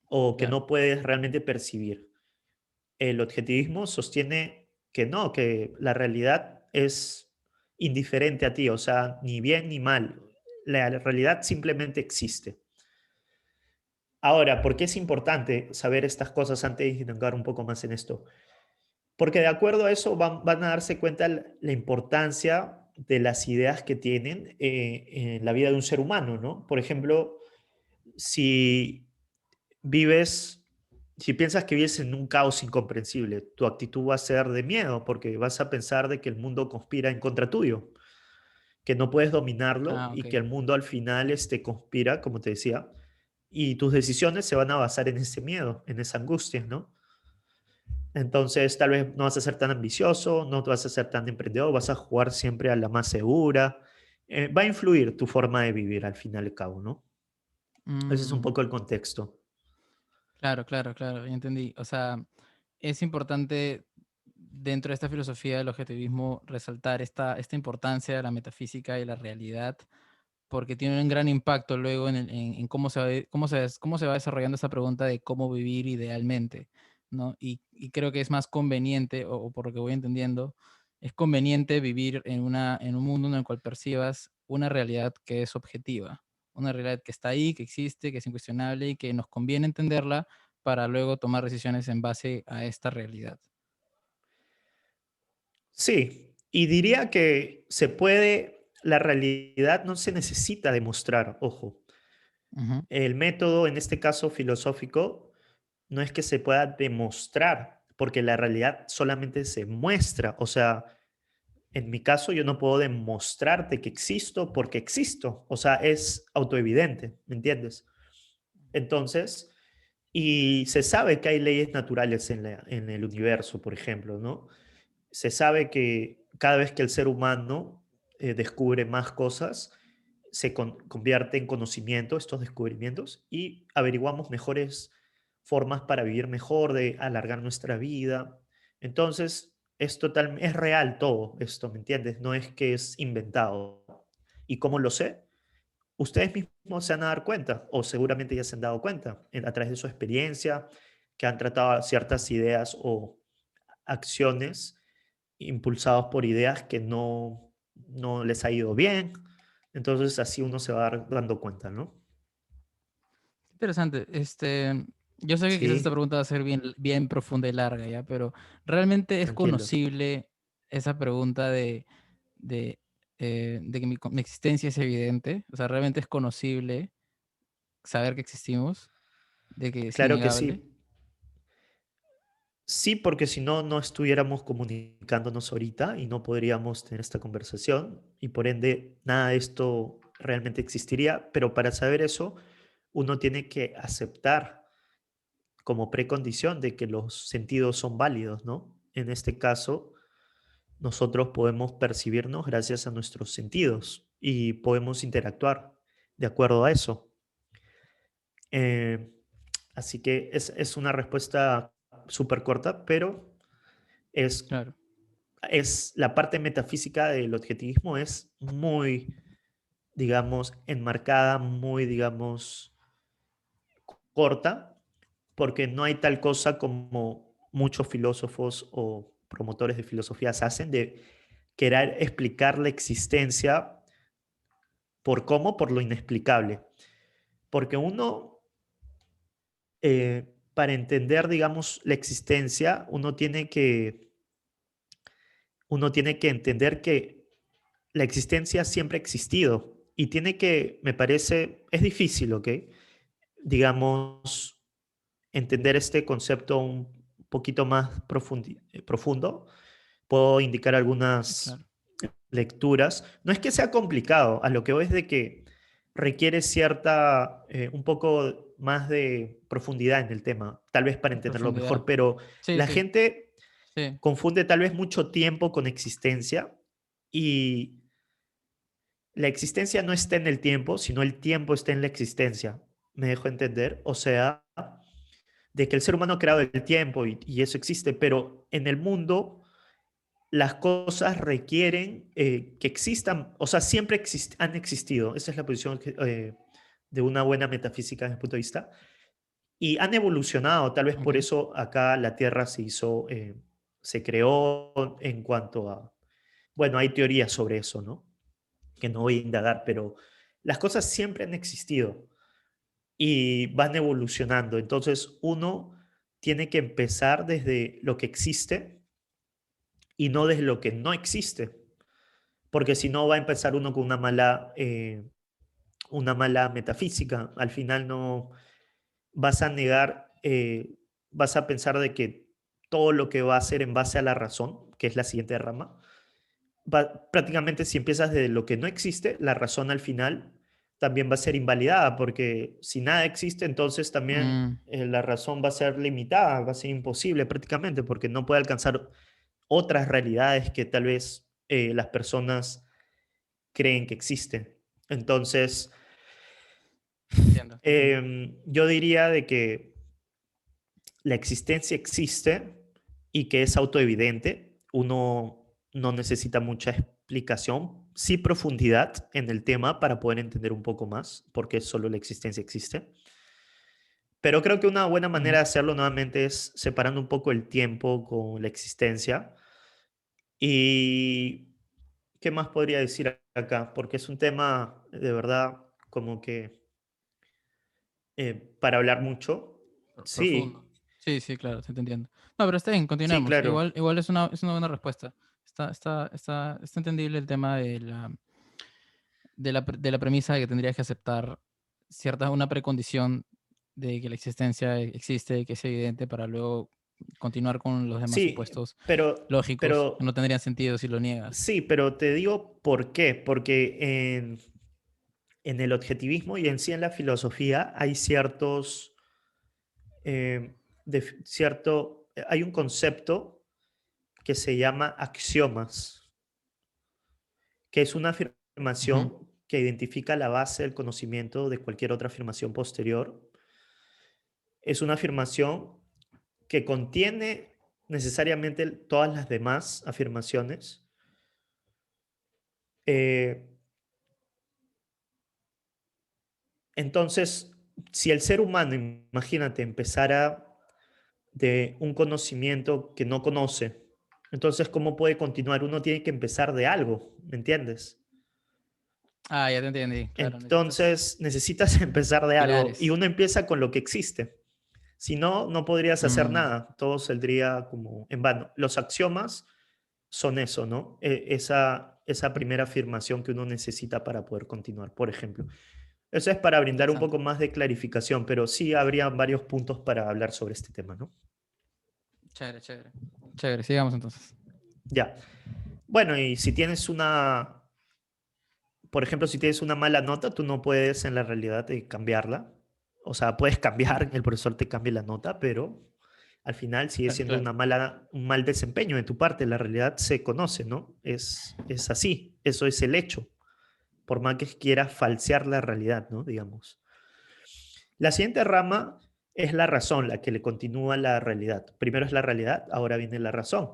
O que Claro. no puedes realmente percibir? El objetivismo sostiene que no, que la realidad es indiferente a ti, o sea, ni bien ni mal. La realidad simplemente existe. Ahora, ¿por qué es importante saber estas cosas antes de indagar un poco más en esto? Porque de acuerdo a eso van a darse cuenta la importancia de las ideas que tienen en la vida de un ser humano, ¿no? Por ejemplo, si vives, si piensas que vives en un caos incomprensible, tu actitud va a ser de miedo porque vas a pensar de que el mundo conspira en contra tuyo, que no puedes dominarlo Ah, y ok. que el mundo al final conspira, como te decía, y tus decisiones se van a basar en ese miedo, en esa angustia, ¿no? Entonces, tal vez no vas a ser tan ambicioso, no te vas a ser tan emprendedor, vas a jugar siempre a la más segura. Va a influir tu forma de vivir al fin y al cabo, ¿no? Ese es un Mm, poco el contexto. claro, claro, claro, ya entendí. O sea, es importante dentro de esta filosofía del objetivismo resaltar esta importancia de la metafísica y la realidad, porque tiene un gran impacto luego en cómo cómo se va desarrollando esa pregunta de cómo vivir idealmente, ¿no? Y creo que es más conveniente, o por lo que voy entendiendo, es conveniente vivir en un mundo en el cual percibas una realidad que es objetiva, una realidad que está ahí, que existe, que es incuestionable y que nos conviene entenderla para luego tomar decisiones en base a esta realidad. Sí, y diría que la realidad no se necesita demostrar, ojo. Ujú. El método, en este caso filosófico, no es que se pueda demostrar, porque la realidad solamente se muestra. O sea, en mi caso yo no puedo demostrarte que existo porque existo. O sea, es autoevidente, ¿me entiendes? Entonces, y se sabe que hay leyes naturales en el universo, por ejemplo, ¿no? Se sabe que cada vez que el ser humano descubre más cosas, convierte en conocimiento estos descubrimientos y averiguamos mejores formas para vivir mejor, de alargar nuestra vida. Entonces, es real todo esto, ¿me entiendes? No es que es inventado. ¿Y cómo lo sé? Ustedes mismos se van a dar cuenta, o seguramente ya se han dado cuenta, a través de su experiencia, que han tratado ciertas ideas o acciones impulsados por ideas que no les ha ido bien. Entonces así uno se va dando cuenta, ¿no? Interesante. Yo sé que quizás esta Sí, pregunta va a ser bien profunda y larga, ¿ya? Pero ¿realmente es tranquilo. conocible esa pregunta de, de que mi existencia es evidente? O sea, ¿realmente es conocible saber que existimos, de que es Claro que innegable? sí. Sí, porque si no, no estuviéramos comunicándonos ahorita y no podríamos tener esta conversación y por ende nada de esto realmente existiría. Pero para saber eso, uno tiene que aceptar como precondición de que los sentidos son válidos, ¿no? En este caso, nosotros podemos percibirnos gracias a nuestros sentidos y podemos interactuar de acuerdo a eso. Eh, Así que es una respuesta súper corta, pero es, Claro. es la parte metafísica del objetivismo es muy, digamos, enmarcada, muy, digamos, corta, porque no hay tal cosa como muchos filósofos o promotores de filosofías hacen de querer explicar la existencia por cómo, por lo inexplicable. Porque para entender, digamos, la existencia, uno tiene que entender que la existencia siempre ha existido y tiene que, me parece, es difícil, ¿ok? Digamos, entender este concepto un poquito más profundo, puedo indicar Sí, algunas claro. lecturas. No es que sea complicado, a lo que voy es de que requiere un poco más de profundidad en el tema, tal vez para En entenderlo profundidad. mejor, pero Sí, la sí, gente sí. confunde tal vez mucho tiempo con existencia y la existencia no está en el tiempo, sino el tiempo está en la existencia. ¿Me dejo entender? O sea, de que el ser humano ha creado el tiempo y eso existe, pero en el mundo las cosas requieren que existan, o sea, siempre han existido. Esa es la posición de una buena metafísica desde mi punto de vista. Y han evolucionado, tal vez por Ok. eso acá la Tierra se creó en cuanto a, bueno, hay teorías sobre eso, ¿no? Que no voy a indagar, pero las cosas siempre han existido y van evolucionando. Entonces uno tiene que empezar desde lo que existe y no desde lo que no existe, porque si no va a empezar uno con una mala metafísica. Al final no vas a negar, vas a pensar de que todo lo que va a ser en base a la razón, que es la siguiente rama, prácticamente si empiezas de lo que no existe, la razón al final también va a ser invalidada, porque si nada existe, entonces también Mm, la razón va a ser limitada, va a ser imposible prácticamente, porque no puede alcanzar otras realidades que tal vez las personas creen que existen. Entonces, entiendo, te entiendo. yo diría de que la existencia existe y que es autoevidente. Uno no necesita mucha explicación, sí profundidad en el tema para poder entender un poco más por qué solo la existencia existe. Pero creo que una buena manera Ujú. de hacerlo nuevamente es separando un poco el tiempo con la existencia. ¿Y qué más podría decir acá? Porque es un tema de verdad como que para hablar mucho. Profundo. Sí, Sí, sí, claro, sí te entiendo. No, pero está bien, sí, continuemos. claro. Igual es una buena respuesta. Está entendible el tema de de la premisa de que tendrías que aceptar una precondición de que la existencia existe, que es evidente, para luego continuar con los demás Sí, supuestos pero, lógicos que no pero, tendrían sentido si lo niegas. sí, pero te digo por qué. Porque en el objetivismo y en sí en la filosofía hay eh, hay un concepto que se llama axiomas, que es una Ujú. afirmación que identifica la base del conocimiento de cualquier otra afirmación posterior. Es una afirmación que contiene necesariamente todas las demás afirmaciones. Eh, entonces, si el ser humano, imagínate, empezara de un conocimiento que no conoce, entonces, ¿cómo puede continuar? Uno tiene que empezar de algo, ¿me entiendes? Ah, ya te entendí. Claro, necesitas Entonces, necesitas empezar de algo y pilares. uno empieza con lo que existe. Si no, no podrías hacer Mm, nada, todo saldría como en vano. Los axiomas son eso, ¿no? Esa primera afirmación que uno necesita para poder continuar, por ejemplo. Eso es para brindar un interesante. poco más de clarificación, pero sí habría varios puntos para hablar sobre este tema, ¿no? Chévere, chévere. Chévere, sigamos entonces. Ya. Bueno, y si tienes por ejemplo, si tienes una mala nota, tú no puedes en la realidad cambiarla. O sea, puedes cambiar, el profesor te cambia la nota, pero al final sigue siendo Claro. un mal desempeño de tu parte. La realidad se conoce, ¿no? Es así, eso es el hecho. Por más que quieras falsear la realidad, ¿no? Digamos. La siguiente rama es la razón, la que le continúa la realidad. Primero es la realidad, ahora viene la razón.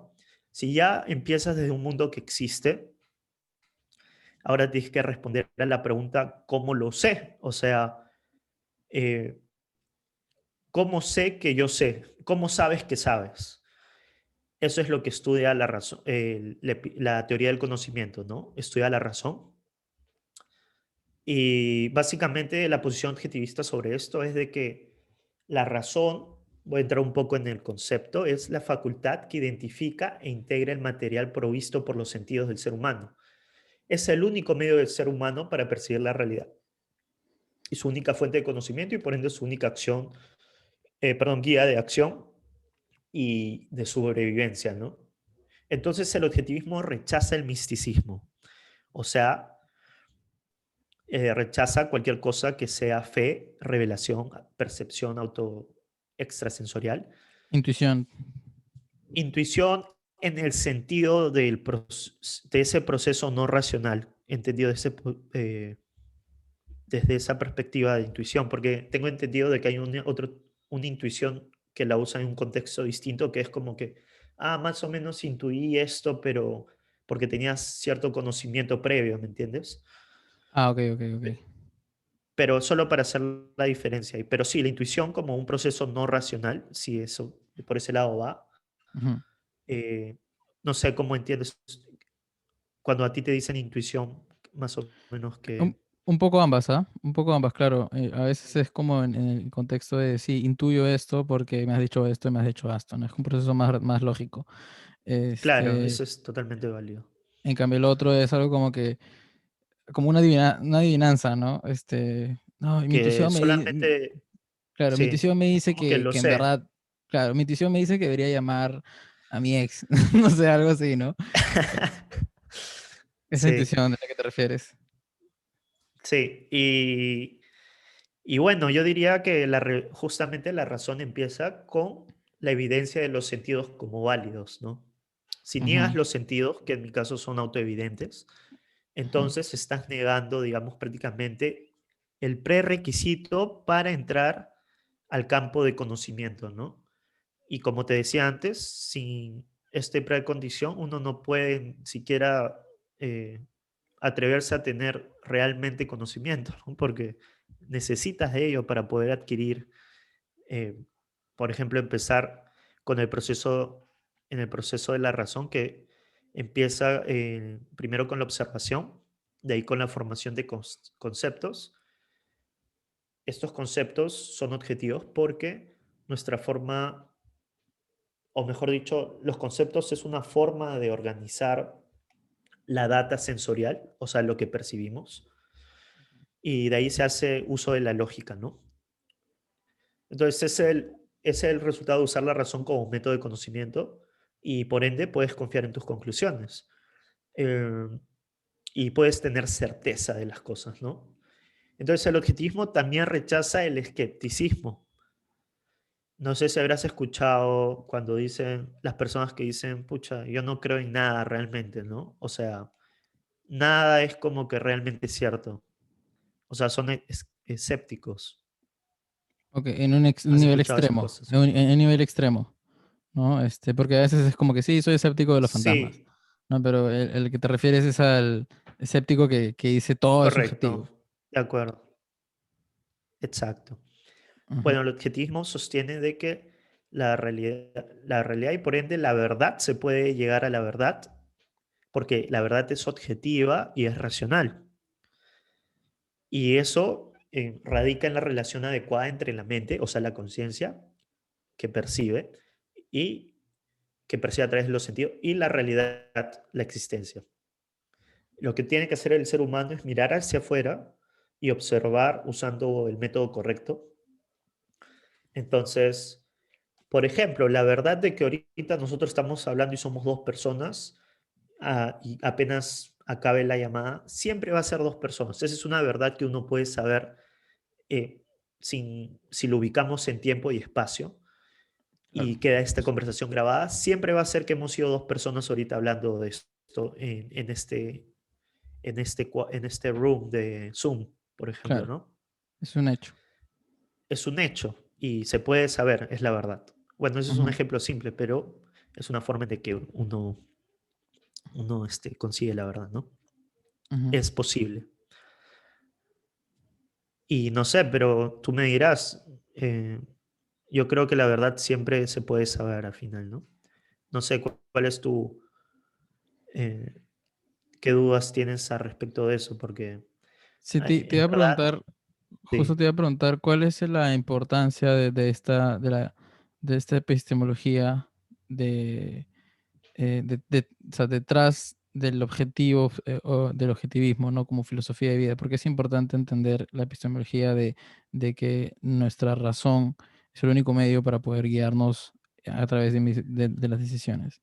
Si ya empiezas desde un mundo que existe, ahora tienes que responder a la pregunta, ¿cómo lo sé? O sea, eh, ¿cómo sé que yo sé? ¿Cómo sabes que sabes? Eso es lo que estudia la razón, la teoría del conocimiento, ¿no? Estudia la razón. Y básicamente la posición objetivista sobre esto es de que la razón, voy a entrar un poco en el concepto, es la facultad que identifica e integra el material provisto por los sentidos del ser humano. Es el único medio del ser humano para percibir la realidad y su única fuente de conocimiento y por ende su única acción perdón, guía de acción y de sobrevivencia, ¿no? Entonces el objetivismo rechaza el misticismo, o sea, rechaza cualquier cosa que sea fe, revelación, percepción auto extrasensorial, Intuición. intuición en el sentido de ese proceso no racional, entendido desde esa perspectiva de intuición, porque tengo entendido de que hay una intuición que la usa en un contexto distinto, que es como que, más o menos intuí esto, pero porque tenías cierto conocimiento previo, ¿me entiendes? Ah, ok, ok, ok. Pero solo para hacer la diferencia. Pero sí, la intuición como un proceso no racional, si eso por ese lado va, Ujú. eh, no sé cómo entiendes cuando a ti te dicen intuición, más o menos Un, que... un poco ambas, ¿ah? Un poco ambas, claro. A veces es como en el contexto de, sí, intuyo esto porque me has dicho esto y me has dicho esto, ¿no? Es un proceso más lógico. Claro, Este, eso es totalmente válido. en cambio, el otro es algo como que, como una adivinanza, ¿no? No, mi Que intuición me dice, solamente, claro, mi sí, intuición me dice como que lo que en sé. verdad, claro, mi intuición me dice que debería llamar a mi ex, no sé, algo así, ¿no? Esa Sí, intuición de la que te refieres. sí. Y bueno, yo diría que justamente la razón empieza con la evidencia de los sentidos como válidos, ¿no? Si niegas Ujú, los sentidos, que en mi caso son autoevidentes, ujú. entonces estás negando, digamos, prácticamente el prerequisito para entrar al campo de conocimiento, ¿no? Y como te decía antes, sin este precondición, uno no puede siquiera eh, atreverse a tener realmente conocimiento, ¿no? Porque necesitas de ello para poder adquirir, eh, por ejemplo, empezar con en el proceso de la razón que empieza primero con la observación, de ahí con la formación de conceptos. Estos conceptos son objetivos porque nuestra forma, o mejor dicho, los conceptos es una forma de organizar la data sensorial, o sea, lo que percibimos, y de ahí se hace uso de la lógica, ¿no? Entonces, es el resultado de usar la razón como método de conocimiento y por ende puedes confiar en tus conclusiones eh, y puedes tener certeza de las cosas, ¿no? Entonces, el objetivismo también rechaza el escepticismo. No sé si habrás escuchado cuando dicen las personas que dicen, pucha, yo no creo en nada realmente, ¿no? O sea, nada es como que realmente cierto. O sea, son escépticos. Ok, en un, un ¿Has nivel escuchado esas extremo, cosas? en un nivel extremo, ¿no? Porque a veces es como que sí, soy escéptico de los fantasmas, Sí, ¿no? Pero el que te refieres es al escéptico que dice todo es correcto. subjetivo. De acuerdo. Exacto. Ujú. Bueno, el objetivismo sostiene de que la realidad y por ende la verdad se puede llegar a la verdad porque la verdad es objetiva y es racional. Y eso radica en la relación adecuada entre la mente, o sea, la conciencia que percibe y que percibe a través de los sentidos y la realidad, la existencia. Lo que tiene que hacer el ser humano es mirar hacia afuera y observar usando el método correcto. Entonces, por ejemplo, la verdad de que ahorita nosotros estamos hablando y somos dos personas y apenas acabe la llamada, siempre va a ser dos personas. Esa es una verdad que uno puede saber eh, si lo ubicamos en tiempo y espacio Claro. y queda esta conversación grabada, siempre va a ser que hemos sido dos personas ahorita hablando de esto en este room de Zoom, por ejemplo, Claro, ¿no? es un hecho. Es un hecho y se puede saber, es la verdad. Bueno, ese es un Ujú, ejemplo simple, pero es una forma de que uno consigue la verdad, ¿no? ujú. Es posible. Y no sé, pero tú me dirás, yo creo que la verdad siempre se puede saber al final, ¿no? No sé cuál es eh, qué dudas tienes al respecto de eso, porque Sí, te en iba a verdad, preguntar, justo sí, te iba a preguntar, ¿cuál es la importancia de esta epistemología o sea, detrás del objetivo o del objetivismo, ¿no? Como filosofía de vida, porque es importante entender la epistemología de que nuestra razón es el único medio para poder guiarnos a través de las decisiones.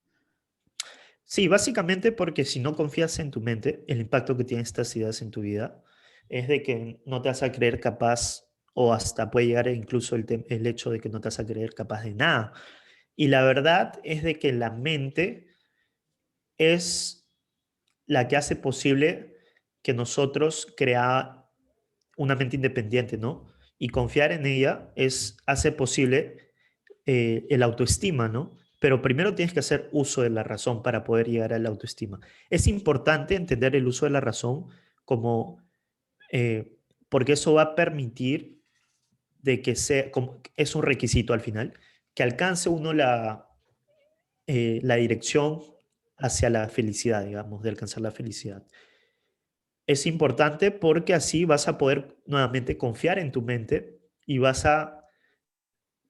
Sí, básicamente porque si no confías en tu mente, el impacto que tienen estas ideas en tu vida es de que no te vas a creer capaz o hasta puede llegar incluso el hecho de que no te vas a creer capaz de nada. Y la verdad es de que la mente es la que hace posible que nosotros crea una mente independiente, ¿no? Y confiar en ella hace posible el autoestima, ¿no? Pero primero tienes que hacer uso de la razón para poder llegar a la autoestima. Es importante entender el uso de la razón como, porque eso va a permitir de que sea, como, es un requisito al final, que alcance uno la dirección hacia la felicidad, digamos, de alcanzar la felicidad. Es importante porque así vas a poder nuevamente confiar en tu mente y vas a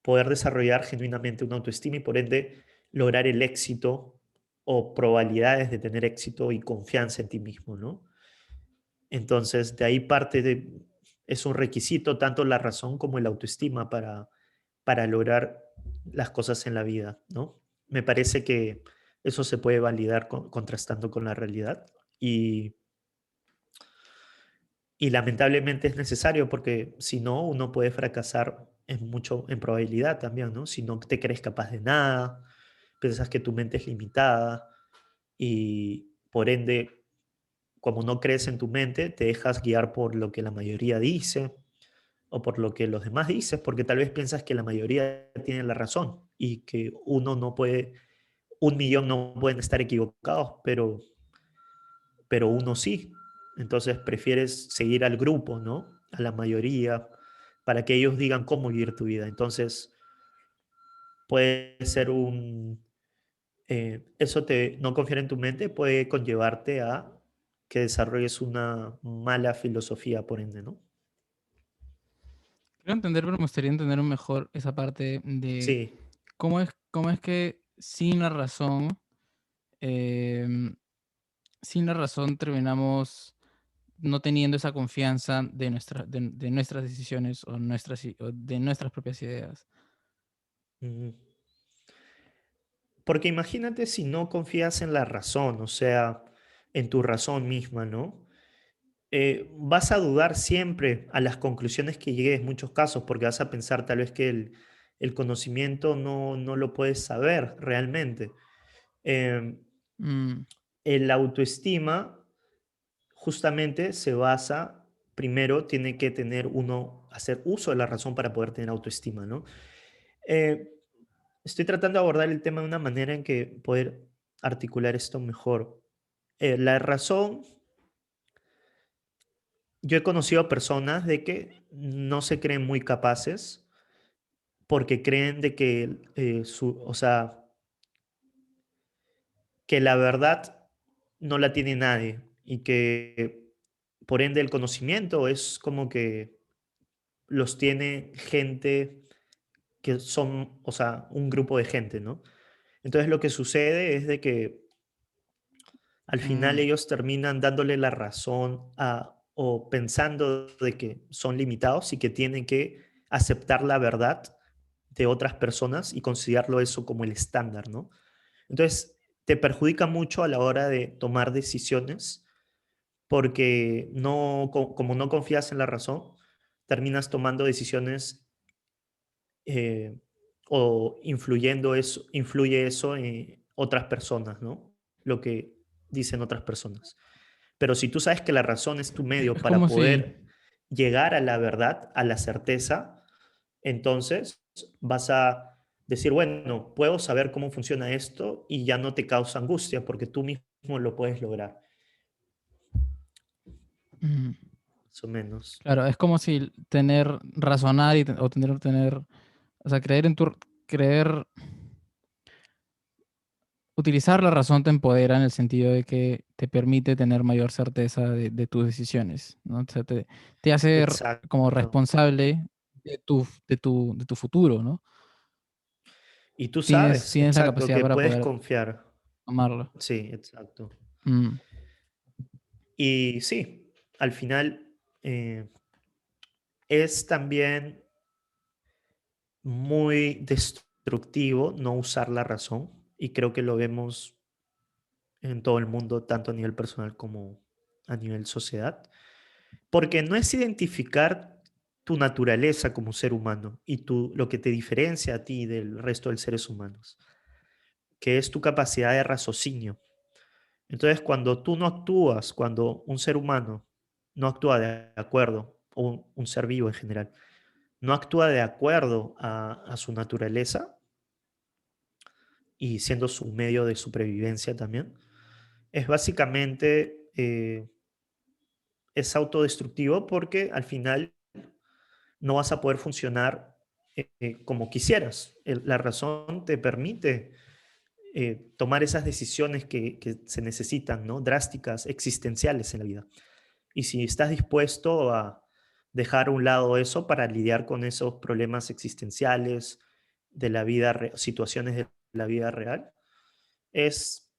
poder desarrollar genuinamente una autoestima y por ende lograr el éxito o probabilidades de tener éxito y confianza en ti mismo, ¿no? Entonces, de ahí es un requisito tanto la razón como el autoestima para lograr las cosas en la vida, ¿no? Me parece que eso se puede validar contrastando con la realidad y, y lamentablemente es necesario porque si no, uno puede fracasar en probabilidad también, ¿no? Si no te crees capaz de nada, piensas que tu mente es limitada y por ende, como no crees en tu mente, te dejas guiar por lo que la mayoría dice o por lo que los demás dicen, porque tal vez piensas que la mayoría tiene la razón y que uno no puede, un millón no pueden estar equivocados, pero uno sí. Entonces prefieres seguir al grupo, ¿no? A la mayoría, para que ellos digan cómo vivir tu vida. Entonces puede ser no confiar en tu mente puede conllevarte a que desarrolles una mala filosofía, por ende, ¿no? Quiero entender, pero me gustaría entender mejor esa parte de Sí. cómo es que em, sin la razón terminamos no teniendo esa confianza de nuestras decisiones o de nuestras propias ideas. Ujú. Porque imagínate si no confías en la razón, o sea, en tu razón misma, ¿no? Vas a dudar siempre a las conclusiones que llegues en muchos casos, porque vas a pensar tal vez que el conocimiento no lo puedes saber realmente. Em, Mm, el autoestima justamente se basa, primero tiene que tener uno, hacer uso de la razón para poder tener autoestima, ¿no? Eh, Estoy tratando de abordar el tema de una manera en que poder articular esto mejor. La razón, yo he conocido personas de que no se creen muy capaces porque creen de que, o sea, que la verdad no la tiene nadie y que por ende el conocimiento es como que los tiene gente que son, o sea, un grupo de gente, ¿no? Entonces lo que sucede es de que al final mm, ellos terminan dándole la razón o pensando de que son limitados y que tienen que aceptar la verdad de otras personas y considerarlo eso como el estándar, ¿no? Entonces, te perjudica mucho a la hora de tomar decisiones porque como no confías en la razón, terminas tomando decisiones eh, o influye eso en otras personas, ¿no? Lo que dicen otras personas. Pero si tú sabes que la razón es tu medio es para como si, poder llegar a la verdad, a la certeza, entonces vas a decir, bueno, puedo saber cómo funciona esto y ya no te causa angustia porque tú mismo lo puedes lograr, mm, más o menos. claro, es como si razonar o tener, o sea, creer, utilizar la razón te empodera en el sentido de que te permite tener mayor certeza de tus decisiones, ¿no? O sea, te hace como Exacto. responsable de tu futuro, ¿no? Y tú Tienes, sabes, tienes la exacto, capacidad que para puedes poder confiar. tomarlo. Sí, exacto. Mm, Y sí, al final es también muy destructivo no usar la razón y creo que lo vemos en todo el mundo, tanto a nivel personal como a nivel sociedad, porque no es identificar tu naturaleza como ser humano y lo que te diferencia a ti del resto de los seres humanos, que es tu capacidad de raciocinio. Entonces, cuando tú no actúas, cuando un ser humano no actúa de acuerdo, o un ser vivo en general, no actúa de acuerdo a su naturaleza y siendo su medio de supervivencia también, es básicamente es autodestructivo porque al final no vas a poder funcionar como quisieras. La razón te permite tomar esas decisiones que se necesitan, ¿no? Drásticas, existenciales en la vida. Y si estás dispuesto a dejar a un lado eso para lidiar con esos problemas existenciales de la vida, situaciones de la vida real, es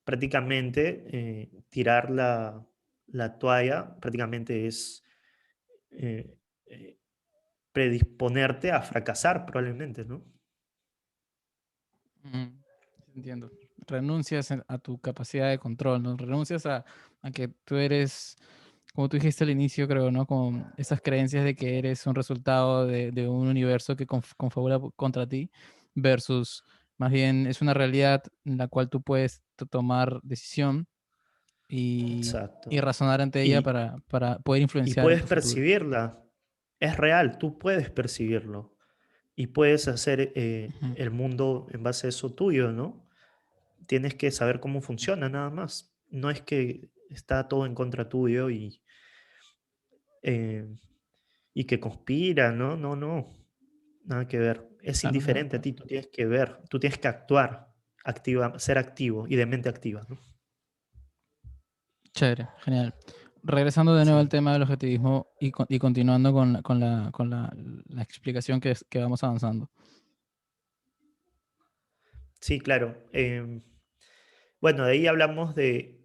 prácticamente tirar la toalla, prácticamente es eh, eh, predisponerte a fracasar probablemente, ¿no? Mm, sí, entiendo. Renuncias a tu capacidad de control, ¿no? Renuncias a que tú eres, como tú dijiste al inicio, creo, ¿no? Con esas creencias de que eres un resultado de un universo que confabula contra ti, versus más bien es una realidad en la cual tú puedes tomar decisión y Exacto. razonar ante ella Y, para poder y influenciar en puedes tu futuro. percibirla, es real, tú puedes percibirlo y puedes hacer Ujú, el mundo en base a eso tuyo, ¿no? Tienes que saber cómo ujú. funciona nada más. No es que está todo en contra tuyo eh, y que conspira, ¿no? No, no, nada que ver. Es Claro, claro, indiferente a claro. ti, tú tienes que ver, tú tienes que actuar, ser activo y de mente activa, ¿no? Chévere, genial. Regresando de nuevo al Sí, tema del objetivismo y continuando la explicación que vamos avanzando. sí, claro. Bueno, de ahí hablamos de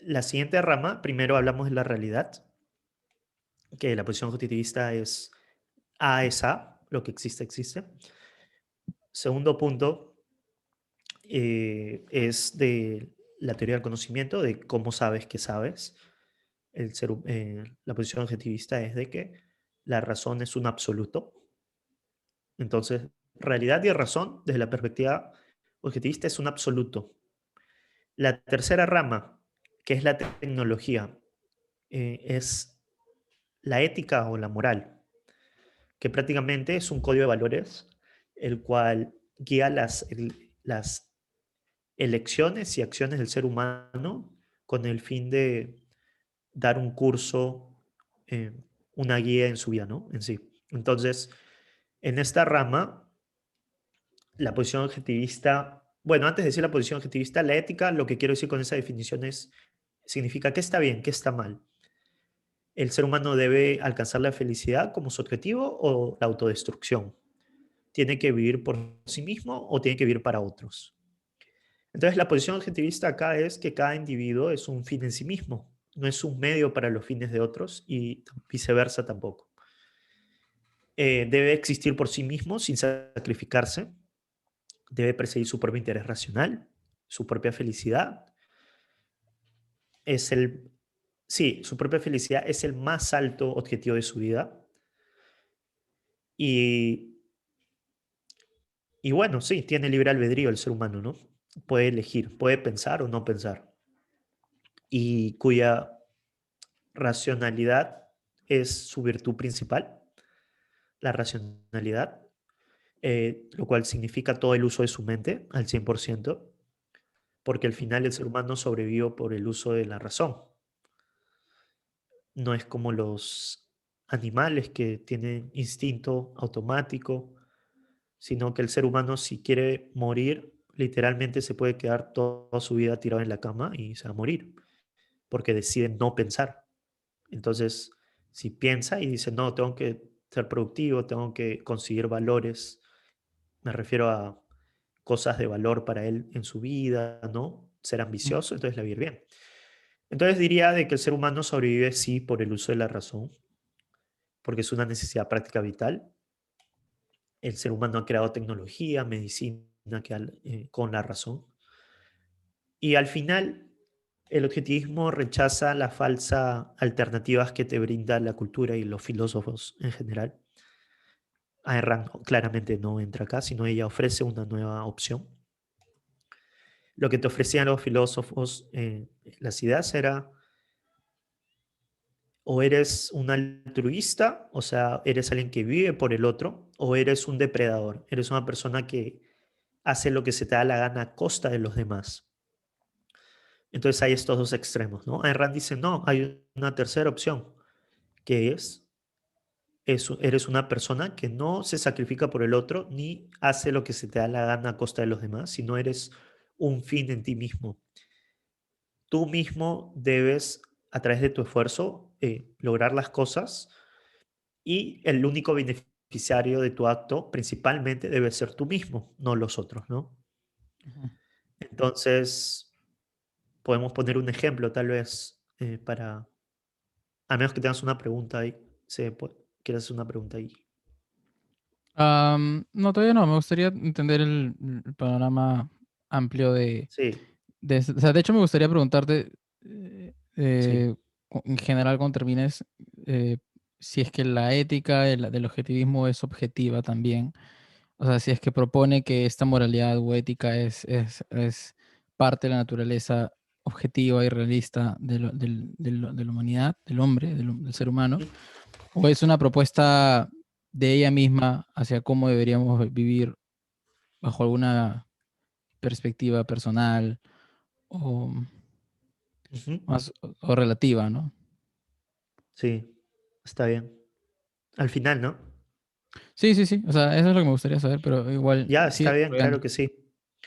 la siguiente rama. Primero hablamos de la realidad, que la posición objetivista es A, lo que existe, existe. Segundo punto es de la teoría del conocimiento, de cómo sabes que sabes. La posición objetivista es de que la razón es un absoluto. Entonces, realidad y razón, desde la perspectiva objetivista, es un absoluto. La tercera rama, que es la tecnología, es la ética o la moral, que prácticamente es un código de valores el cual guía las elecciones y acciones del ser humano con el fin de dar un curso, eh, una guía en su vida, ¿no? En sí. Entonces, en esta rama, la posición objetivista, bueno, antes de decir la posición objetivista, la ética, lo que quiero decir con esa definición es, significa qué está bien, qué está mal. ¿El ser humano debe alcanzar la felicidad como su objetivo o la autodestrucción? ¿Tiene que vivir por sí mismo o tiene que vivir para otros? Entonces, la posición objetivista acá es que cada individuo es un fin en sí mismo, no es un medio para los fines de otros y viceversa tampoco. Debe existir por sí mismo sin sacrificarse, debe perseguir su propio interés racional, su propia felicidad. Es el, sí, su propia felicidad es el más alto objetivo de su vida. Y, y bueno, sí, tiene libre albedrío el ser humano, ¿no? Puede elegir, puede pensar o no pensar. Y cuya racionalidad es su virtud principal, la racionalidad, lo cual significa todo el uso de su mente al 100%, porque al final el ser humano sobrevivió por el uso de la razón. No es como los animales que tienen instinto automático, sino que el ser humano si quiere morir, literalmente se puede quedar toda su vida tirado en la cama y se va a morir, porque decide no pensar. Entonces, si piensa y dice, no, tengo que ser productivo, tengo que conseguir valores, me refiero a cosas de valor para él en su vida, ¿no? Ser Mm. ambicioso, entonces la va a ir bien. Entonces diría de que el ser humano sobrevive sí por el uso de la razón, porque es una necesidad práctica vital, el ser humano ha creado tecnología, medicina, con la razón. Y al final, el objetivismo rechaza las falsas alternativas que te brinda la cultura y los filósofos en general. Ayn Rand claramente no entra acá, sino ella ofrece una nueva opción. Lo que te ofrecían los filósofos, las ideas era o eres un altruista, o sea, eres alguien que vive por el otro, o eres un depredador, eres una persona que hace lo que se te da la gana a costa de los demás. Entonces hay estos dos extremos, ¿no? Ayn Rand dice, no, hay una tercera opción, que eres una persona que no se sacrifica por el otro ni hace lo que se te da la gana a costa de los demás, sino eres un fin en ti mismo. Tú mismo debes, a través de tu esfuerzo, lograr las cosas y el único beneficiario de tu acto principalmente debe ser tú mismo, no los otros, ¿no? Ujú. Entonces, podemos poner un ejemplo tal vez a menos que tengas una pregunta ahí, quieres hacer una pregunta ahí. No, todavía no. Me gustaría entender el panorama amplio Sí, o sea, de hecho, me gustaría preguntarte, sí. en general, cuando termines, eh, si es que la ética del objetivismo es objetiva también. O sea, si es que propone que esta moralidad o ética es parte de la naturaleza objetiva y realista de la humanidad, del hombre, del ser humano, Ujú, o es una propuesta de ella misma hacia cómo deberíamos vivir bajo alguna perspectiva personal o ujú. más o relativa, ¿no? Sí, está bien. Al final, ¿no? Sí, sí, sí. O sea, eso es lo que me gustaría saber, pero igual Ya, sigue está bien, desarrollando. claro que sí.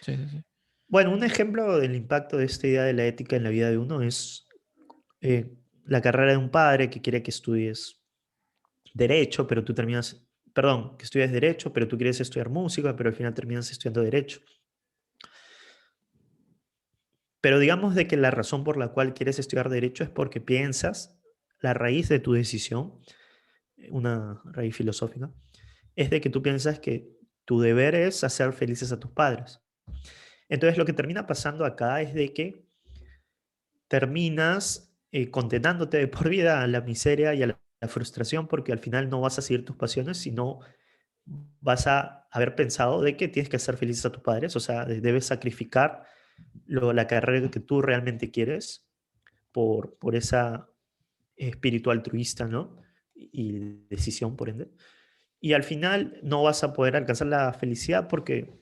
Sí, sí, sí. Bueno, un ejemplo del impacto de esta idea de la ética en la vida de uno es la carrera de un padre que quiere que estudies derecho, pero tú terminas, perdón, que estudies derecho, pero tú quieres estudiar música, pero al final terminas estudiando derecho. Pero digamos de que la razón por la cual quieres estudiar derecho es porque piensas, la raíz de tu decisión, una raíz filosófica, es de que tú piensas que tu deber es hacer felices a tus padres. Entonces lo que termina pasando acá es de que terminas condenándote de por vida a la miseria y a la frustración porque al final no vas a seguir tus pasiones, sino vas a haber pensado de que tienes que hacer felices a tus padres, o sea, debes sacrificar la carrera que tú realmente quieres por esa espíritu altruista, ¿no? Y decisión, por ende. Y al final no vas a poder alcanzar la felicidad porque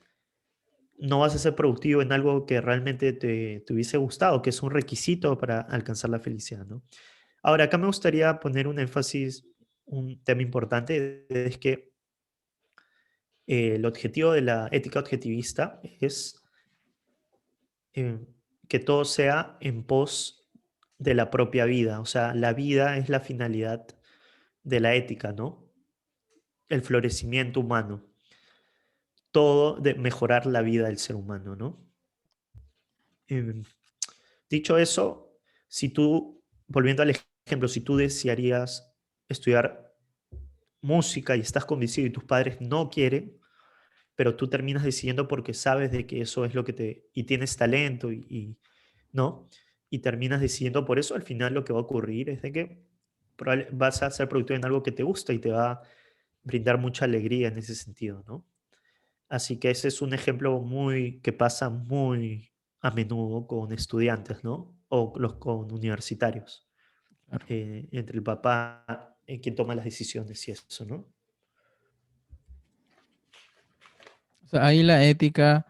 no vas a ser productivo en algo que realmente te hubiese gustado, que es un requisito para alcanzar la felicidad, ¿no? Ahora, acá me gustaría poner un énfasis, un tema importante, es que el objetivo de la ética objetivista es eh, que todo sea en pos de la propia vida, o sea, la vida es la finalidad de la ética, ¿no? El florecimiento humano, todo de mejorar la vida del ser humano, ¿no? Em, Dicho eso, si tú, volviendo al ejemplo, si tú desearías estudiar música y estás convencido y tus padres no quieren, pero tú terminas decidiendo porque sabes de que eso es lo que y tienes talento ¿no? Y terminas decidiendo por eso, al final lo que va a ocurrir es de que vas a ser productivo en algo que te gusta y te va a brindar mucha alegría en ese sentido, ¿no? Así que ese es un ejemplo que pasa muy a menudo con estudiantes, ¿no? O con universitarios, Claro. entre el papá, quien toma las decisiones y eso, ¿no? O sea, ahí la ética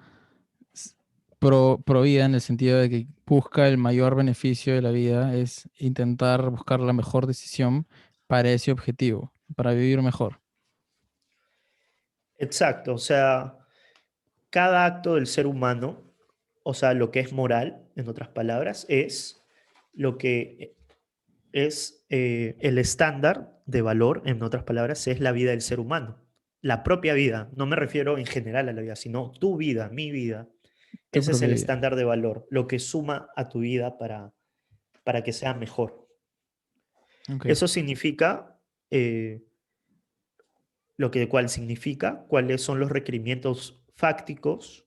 s- pro vida en el sentido de que busca el mayor beneficio de la vida es intentar buscar la mejor decisión para ese objetivo, para vivir mejor. Exacto, o sea, cada acto del ser humano, o sea, lo que es moral, en otras palabras, es lo que es el estándar de valor, en otras palabras, es la vida del ser humano. La propia vida, no me refiero en general a la vida, sino tu vida, mi vida. Tu Ese es el propia vida. estándar de valor, lo que suma a tu vida para que sea mejor. Ok. Eso significa, eh, lo que cual significa cuáles son los requerimientos fácticos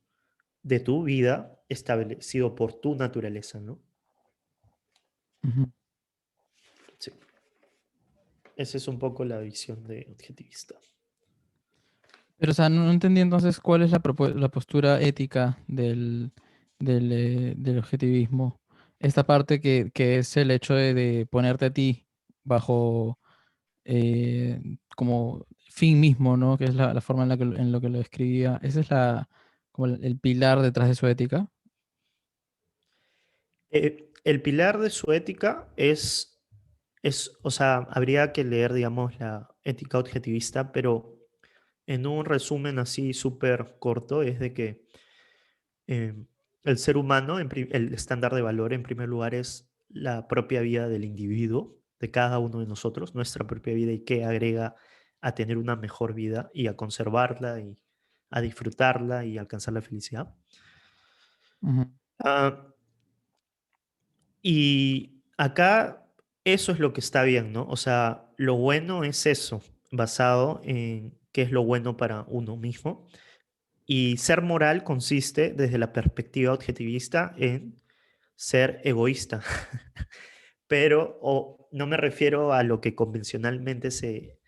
de tu vida establecido por tu naturaleza, ¿no? Ujú. Sí, esa es un poco la visión de objetivista. Pero, o sea, no entendí entonces cuál es la postura ética del objetivismo. Esta parte que es el hecho de ponerte a ti bajo como fin mismo, ¿no? Que es la forma en lo que lo describía. Ese es como el pilar detrás de su ética. El pilar de su ética o sea, habría que leer, digamos, la ética objetivista, pero en un resumen así súper corto es de que eh, el ser humano, el estándar de valor en primer lugar es la propia vida del individuo, de cada uno de nosotros, nuestra propia vida y qué agrega a tener una mejor vida y a conservarla y a disfrutarla y alcanzar la felicidad. Ujú, Ah, y acá eso es lo que está bien, ¿no? O sea, lo bueno es eso, basado en qué es lo bueno para uno mismo. Y ser moral consiste, desde la perspectiva objetivista, en ser egoísta. Pero no me refiero a lo que convencionalmente se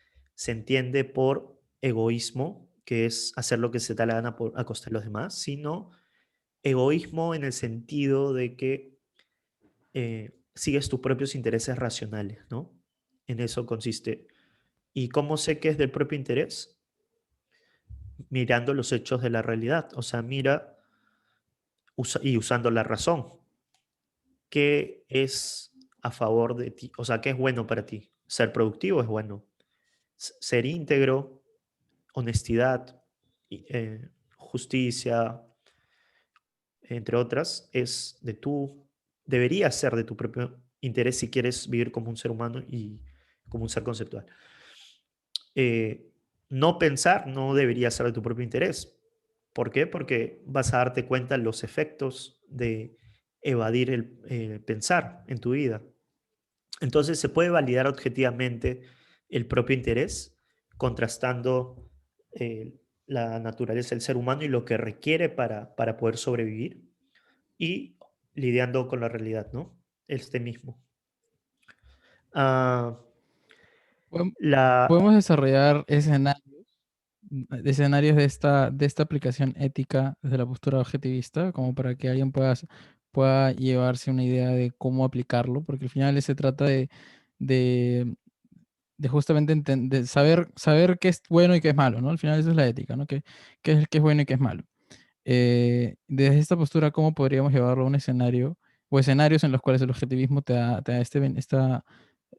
entiende por egoísmo, que es hacer lo que se te da la gana a costa de los demás, sino egoísmo en el sentido de que sigues tus propios intereses racionales, ¿no? En eso consiste. ¿Y cómo sé que es del propio interés? Mirando los hechos de la realidad. O sea, mira y usando la razón. ¿Qué es a favor de ti? O sea, ¿qué es bueno para ti? Ser productivo es bueno. Ser íntegro, honestidad, justicia, entre otras, debería ser de tu propio interés si quieres vivir como un ser humano y como un ser conceptual. Eh, no pensar no debería ser de tu propio interés. ¿Por qué? Porque vas a darte cuenta de los efectos de evadir el pensar en tu vida. Entonces se puede validar objetivamente el propio interés, contrastando la naturaleza del ser humano y lo que requiere para poder sobrevivir y lidiando con la realidad, ¿no? Este mismo. Ah, Podem- la, Podemos desarrollar escenarios de esta aplicación ética desde la postura objetivista, como para que alguien pueda llevarse una idea de cómo aplicarlo, porque al final se trata de, de justamente de saber qué es bueno y qué es malo, ¿no? Al final eso es la ética, ¿no? Qué es bueno y qué es malo. Desde esta postura, ¿cómo podríamos llevarlo a un escenario o escenarios en los cuales el objetivismo te da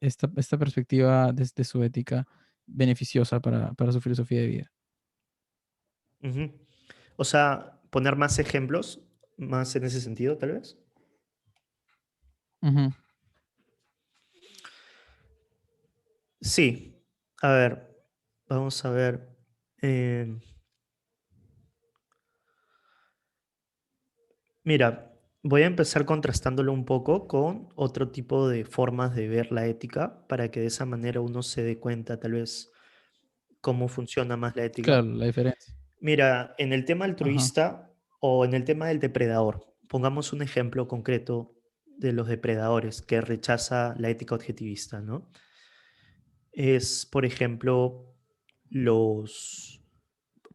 esta perspectiva desde su ética beneficiosa para su filosofía de vida? ujú. O sea, poner más ejemplos, más en ese sentido, tal vez. Ujú, Sí, a ver, vamos a ver. eh, Mira, voy a empezar contrastándolo un poco con otro tipo de formas de ver la ética para que de esa manera uno se dé cuenta tal vez cómo funciona más la ética. claro, la diferencia. Mira, en el tema Ajá. altruista o en el tema del depredador, pongamos un ejemplo concreto de los depredadores que rechaza la ética objetivista, ¿no? Es, por ejemplo, los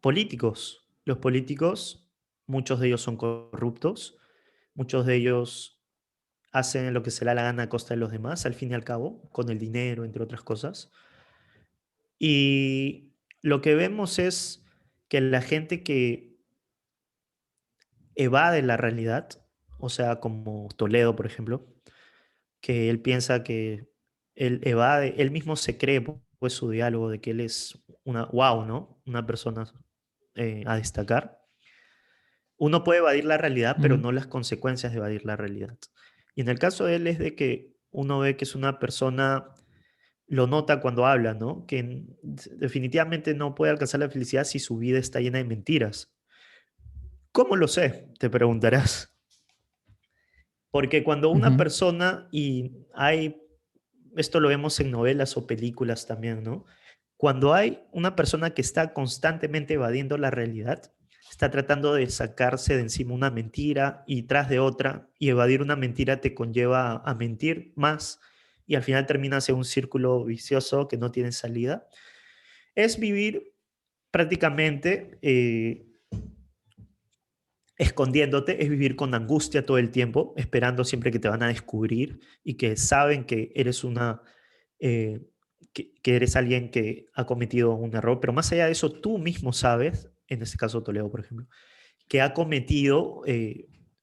políticos. Los políticos, muchos de ellos son corruptos, muchos de ellos hacen lo que se le da la gana a costa de los demás, al fin y al cabo, con el dinero, entre otras cosas. Y lo que vemos es que la gente que evade la realidad, o sea, como Toledo, por ejemplo, que él piensa que él evade, él mismo se cree pues su diálogo de que él es una wow, ¿no? Una persona a destacar. Uno puede evadir la realidad, pero Ujú, no las consecuencias de evadir la realidad. Y en el caso de él es de que uno ve que es una persona, lo nota cuando habla, ¿no? Que definitivamente no puede alcanzar la felicidad si su vida está llena de mentiras. ¿Cómo lo sé? Te preguntarás. Porque cuando una ujú, persona, esto lo vemos en novelas o películas también, ¿no? Cuando hay una persona que está constantemente evadiendo la realidad, está tratando de sacarse de encima una mentira y tras de otra, y evadir una mentira te conlleva a mentir más y al final terminas en un círculo vicioso que no tiene salida, es vivir prácticamente escondiéndote, es vivir con angustia todo el tiempo, esperando siempre que te van a descubrir y que saben que eres eh, que eres alguien que ha cometido un error, pero más allá de eso, tú mismo sabes, en este caso Toledo, por ejemplo, que ha cometido,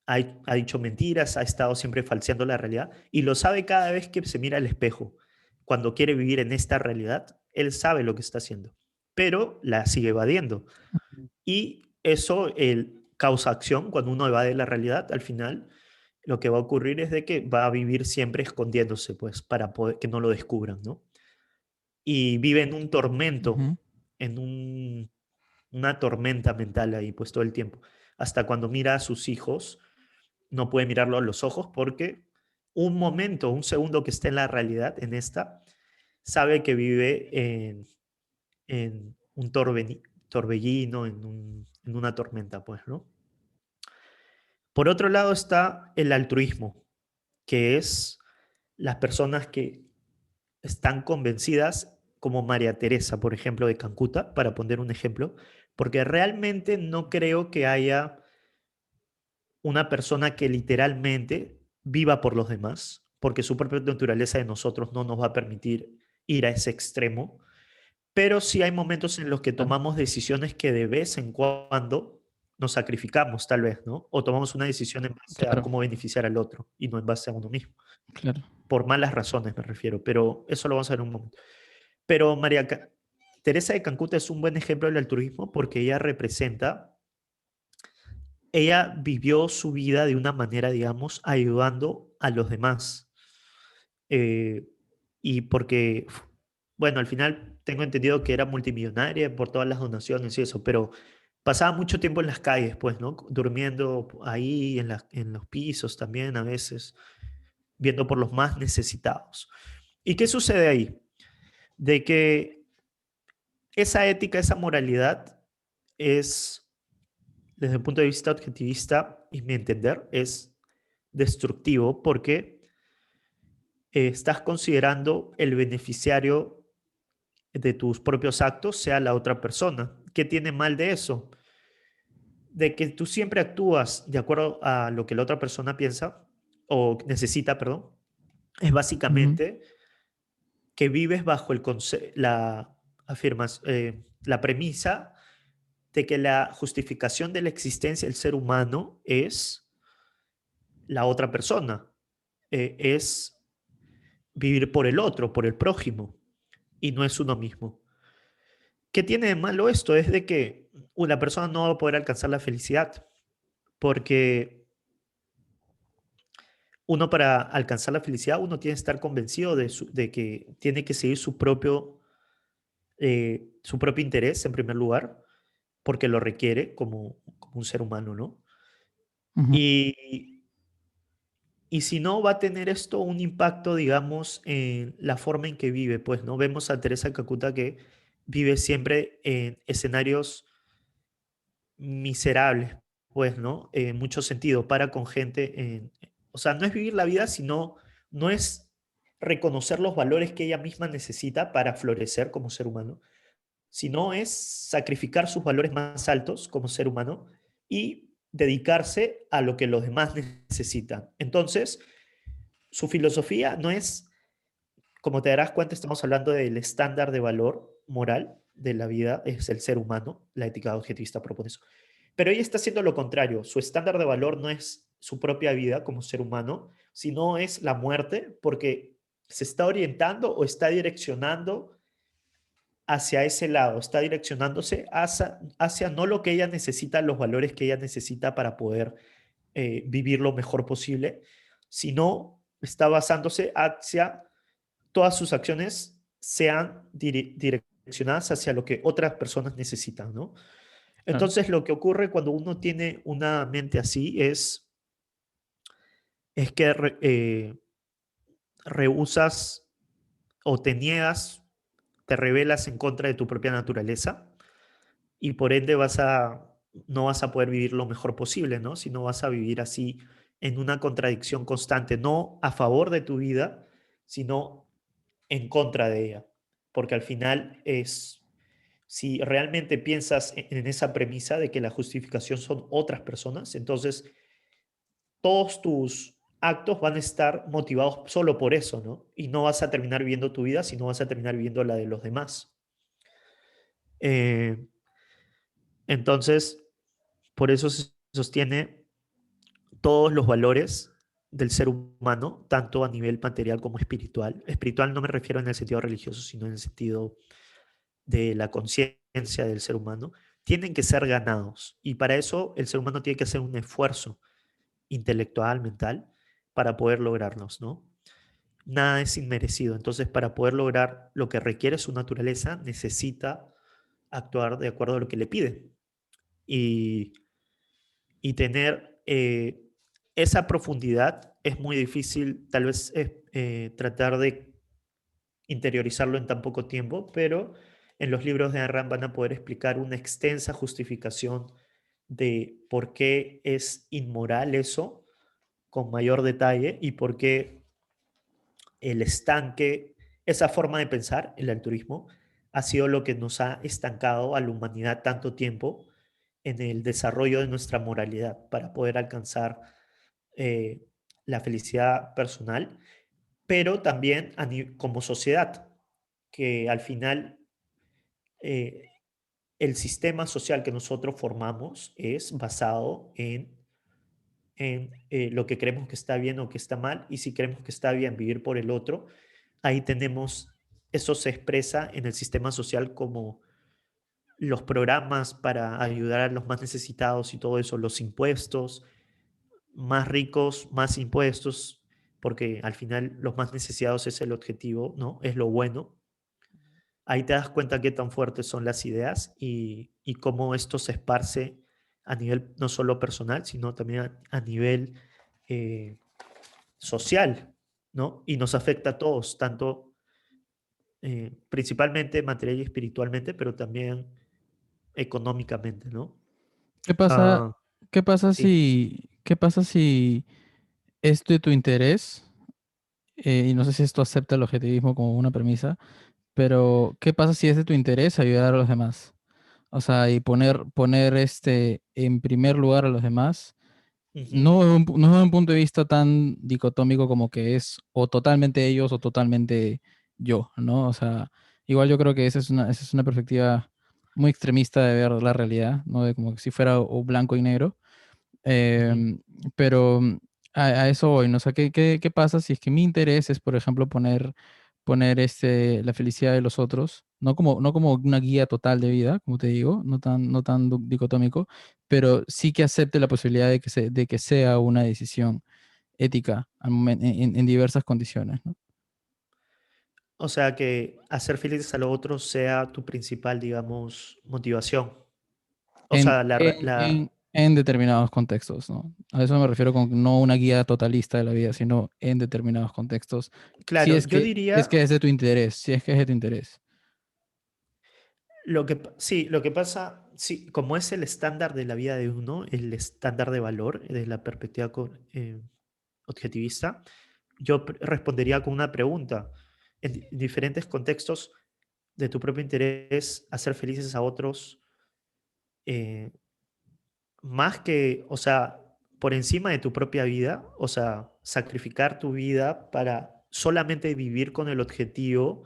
ha dicho mentiras, ha estado siempre falseando la realidad y lo sabe cada vez que se mira al espejo. Cuando quiere vivir en esta realidad, él sabe lo que está haciendo, pero la sigue evadiendo. Y eso causa acción. Cuando uno evade la realidad, al final lo que va a ocurrir es de que va a vivir siempre escondiéndose, pues, para poder, que no lo descubran, ¿no? Y vive en un tormento, Ujú. en una tormenta mental ahí, pues, todo el tiempo. Hasta cuando mira a sus hijos, no puede mirarlo a los ojos porque un momento, un segundo que esté en la realidad, en esta, sabe que vive en un torbellino, en una tormenta, pues, ¿no? Por otro lado está el altruismo, que es las personas que están convencidas, como María Teresa, por ejemplo, de Calcuta, para poner un ejemplo, porque realmente no creo que haya una persona que literalmente viva por los demás, porque su propia naturaleza de nosotros no nos va a permitir ir a ese extremo, pero sí hay momentos en los que Claro, tomamos decisiones que de vez en cuando nos sacrificamos, tal vez, ¿no? O tomamos una decisión en base a claro, cómo beneficiar al otro y no en base a uno mismo. claro. Por malas razones me refiero, pero eso lo vamos a ver en un momento. Pero Teresa de Calcuta es un buen ejemplo del altruismo porque ella vivió su vida de una manera, digamos, ayudando a los demás. Eh, y porque, bueno, al final tengo entendido que era multimillonaria por todas las donaciones y eso, pero pasaba mucho tiempo en las calles, pues, ¿no? Durmiendo ahí en los pisos también a veces, viendo por los más necesitados. ¿Y qué sucede ahí? De que esa ética, esa moralidad es, desde el punto de vista objetivista y mi entender, es destructivo porque estás considerando el beneficiario de tus propios actos sea la otra persona. ¿Qué tiene mal de eso? De que tú siempre actúas de acuerdo a lo que la otra persona piensa o necesita, perdón, es Ujú. básicamente que vives bajo la premisa de que la justificación de la existencia del ser humano es la otra persona, es vivir por el otro, por el prójimo, y no es uno mismo. ¿Qué tiene de malo esto? Es de que una persona no va a poder alcanzar la felicidad, porque uno para alcanzar la felicidad, uno tiene que estar convencido de que tiene que seguir su propio interés en primer lugar, porque lo requiere como un ser humano, ¿no? Ujú. Y, y si no, va a tener esto un impacto, digamos, en la forma en que vive, pues, ¿no? Vemos a Teresa de Calcuta que vive siempre en escenarios miserables, pues, ¿no? En mucho sentido, para con gente, o sea, no es vivir la vida, sino, no es reconocer los valores que ella misma necesita para florecer como ser humano, sino es sacrificar sus valores más altos como ser humano y dedicarse a lo que los demás necesitan. Entonces, su filosofía no es, como te darás cuenta, estamos hablando del estándar de valor moral de la vida, es el ser humano, la ética objetivista propone eso. Pero ella está haciendo lo contrario, su estándar de valor no es su propia vida como ser humano, sino es la muerte, porque se está orientando o está direccionando hacia ese lado, está direccionándose hacia no lo que ella necesita, los valores que ella necesita para poder vivir lo mejor posible, sino está basándose hacia todas sus acciones sean direccionadas hacia lo que otras personas necesitan, ¿no? Claro. Entonces, lo que ocurre cuando uno tiene una mente así es que rehusas o te niegas, te rebelas en contra de tu propia naturaleza y por ende no vas a poder vivir lo mejor posible, ¿no? Sino vas a vivir así en una contradicción constante, no a favor de tu vida, sino en contra de ella. Porque al final si realmente piensas en esa premisa de que la justificación son otras personas, entonces todos tus actos van a estar motivados solo por eso, ¿no? Y no vas a terminar viviendo tu vida, sino vas a terminar viviendo la de los demás. Eh, entonces, por eso se sostiene todos los valores del ser humano, tanto a nivel material como espiritual. Espiritual no me refiero en el sentido religioso, sino en el sentido de la conciencia del ser humano, tienen que ser ganados. Y para eso el ser humano tiene que hacer un esfuerzo intelectual, mental, para poder lograrlos, ¿no? Nada es inmerecido. Entonces, para poder lograr lo que requiere su naturaleza, necesita actuar de acuerdo a lo que le pide. Y, y tener esa profundidad es muy difícil, tal vez tratar de interiorizarlo en tan poco tiempo, pero en los libros de Ayn van a poder explicar una extensa justificación de por qué es inmoral eso con mayor detalle y por qué el estanque, esa forma de pensar, el altruismo, ha sido lo que nos ha estancado a la humanidad tanto tiempo en el desarrollo de nuestra moralidad para poder alcanzar eh, la felicidad personal, pero también como sociedad, que al final eh, el sistema social que nosotros formamos es basado en lo que creemos que está bien o que está mal, y si creemos que está bien vivir por el otro, ahí tenemos, eso se expresa en el sistema social como los programas para ayudar a los más necesitados y todo eso, los impuestos, más ricos, más impuestos, porque al final los más necesitados es el objetivo, ¿no? Es lo bueno. Ahí te das cuenta qué tan fuertes son las ideas y cómo esto se esparce a nivel no solo personal, sino también a nivel eh, social, ¿no? Y nos afecta a todos, tanto principalmente material y espiritualmente, pero también económicamente, ¿no? ¿Qué pasa, Ah, sí. qué pasa si es de tu interés? Y no sé si esto acepta el objetivismo como una premisa, pero ¿qué pasa si es de tu interés ayudar a los demás? O sea, y poner en primer lugar a los demás, Ujú, no desde un punto de vista tan dicotómico como que es o totalmente ellos o totalmente yo, ¿no? O sea, igual yo creo que esa es una perspectiva muy extremista de ver la realidad, ¿no? De como que si fuera o blanco y negro. ujú. Em, pero a eso voy, ¿no? O sea, ¿qué pasa si es que mi interés es, por ejemplo, poner la felicidad de los otros, no como una guía total de vida, como te digo, no tan dicotómico, pero sí que acepte la posibilidad de que sea una decisión ética en diversas condiciones, ¿no? O sea, que hacer felices a los otros sea tu principal, digamos, motivación. O sea, En determinados contextos, ¿no? A eso me refiero con no una guía totalista de la vida, sino en determinados contextos. claro, yo Si es que diría, es de tu interés, si es que es de tu interés. sí, lo que pasa, sí, como es el estándar de la vida de uno, el estándar de valor desde la perspectiva objetivista, yo respondería con una pregunta. En diferentes contextos de tu propio interés, hacer felices a otros, eh, más que, o sea, por encima de tu propia vida, o sea, sacrificar tu vida para solamente vivir con el objetivo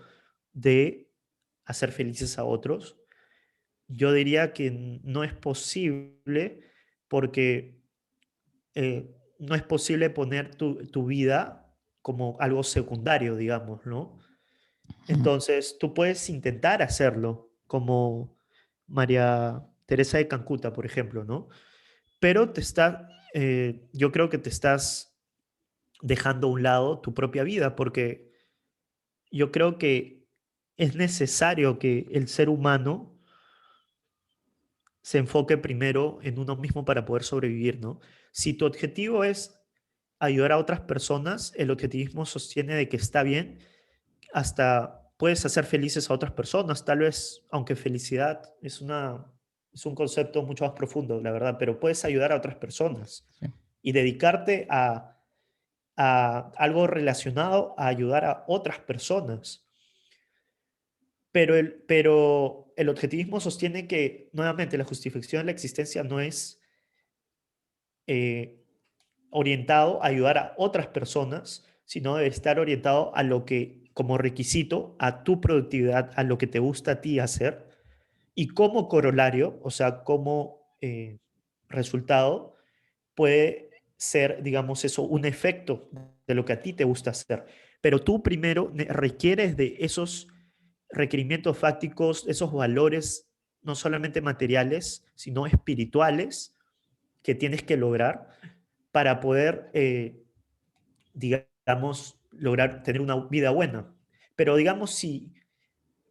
de hacer felices a otros, yo diría que no es posible porque no es posible poner tu vida como algo secundario, digamos, ¿no? Ujú. Entonces, tú puedes intentar hacerlo, como María Teresa de Calcuta, por ejemplo, ¿no? Pero yo creo que te estás dejando a un lado tu propia vida, porque yo creo que es necesario que el ser humano se enfoque primero en uno mismo para poder sobrevivir, ¿no? Si tu objetivo es ayudar a otras personas, el objetivismo sostiene de que está bien hasta puedes hacer felices a otras personas, tal vez, aunque felicidad es un concepto mucho más profundo, la verdad, pero puedes ayudar a otras personas Sí. y dedicarte a algo relacionado a ayudar a otras personas. Pero el objetivismo sostiene que, nuevamente, la justificación de la existencia no es eh, orientado a ayudar a otras personas, sino debe estar orientado a lo que, como requisito, a tu productividad, a lo que te gusta a ti hacer, y como corolario, o sea, como resultado, puede ser, digamos, eso, un efecto de lo que a ti te gusta hacer. Pero tú primero requieres de esos requerimientos fácticos, esos valores, no solamente materiales, sino espirituales, que tienes que lograr para poder, digamos, lograr tener una vida buena. Pero digamos, si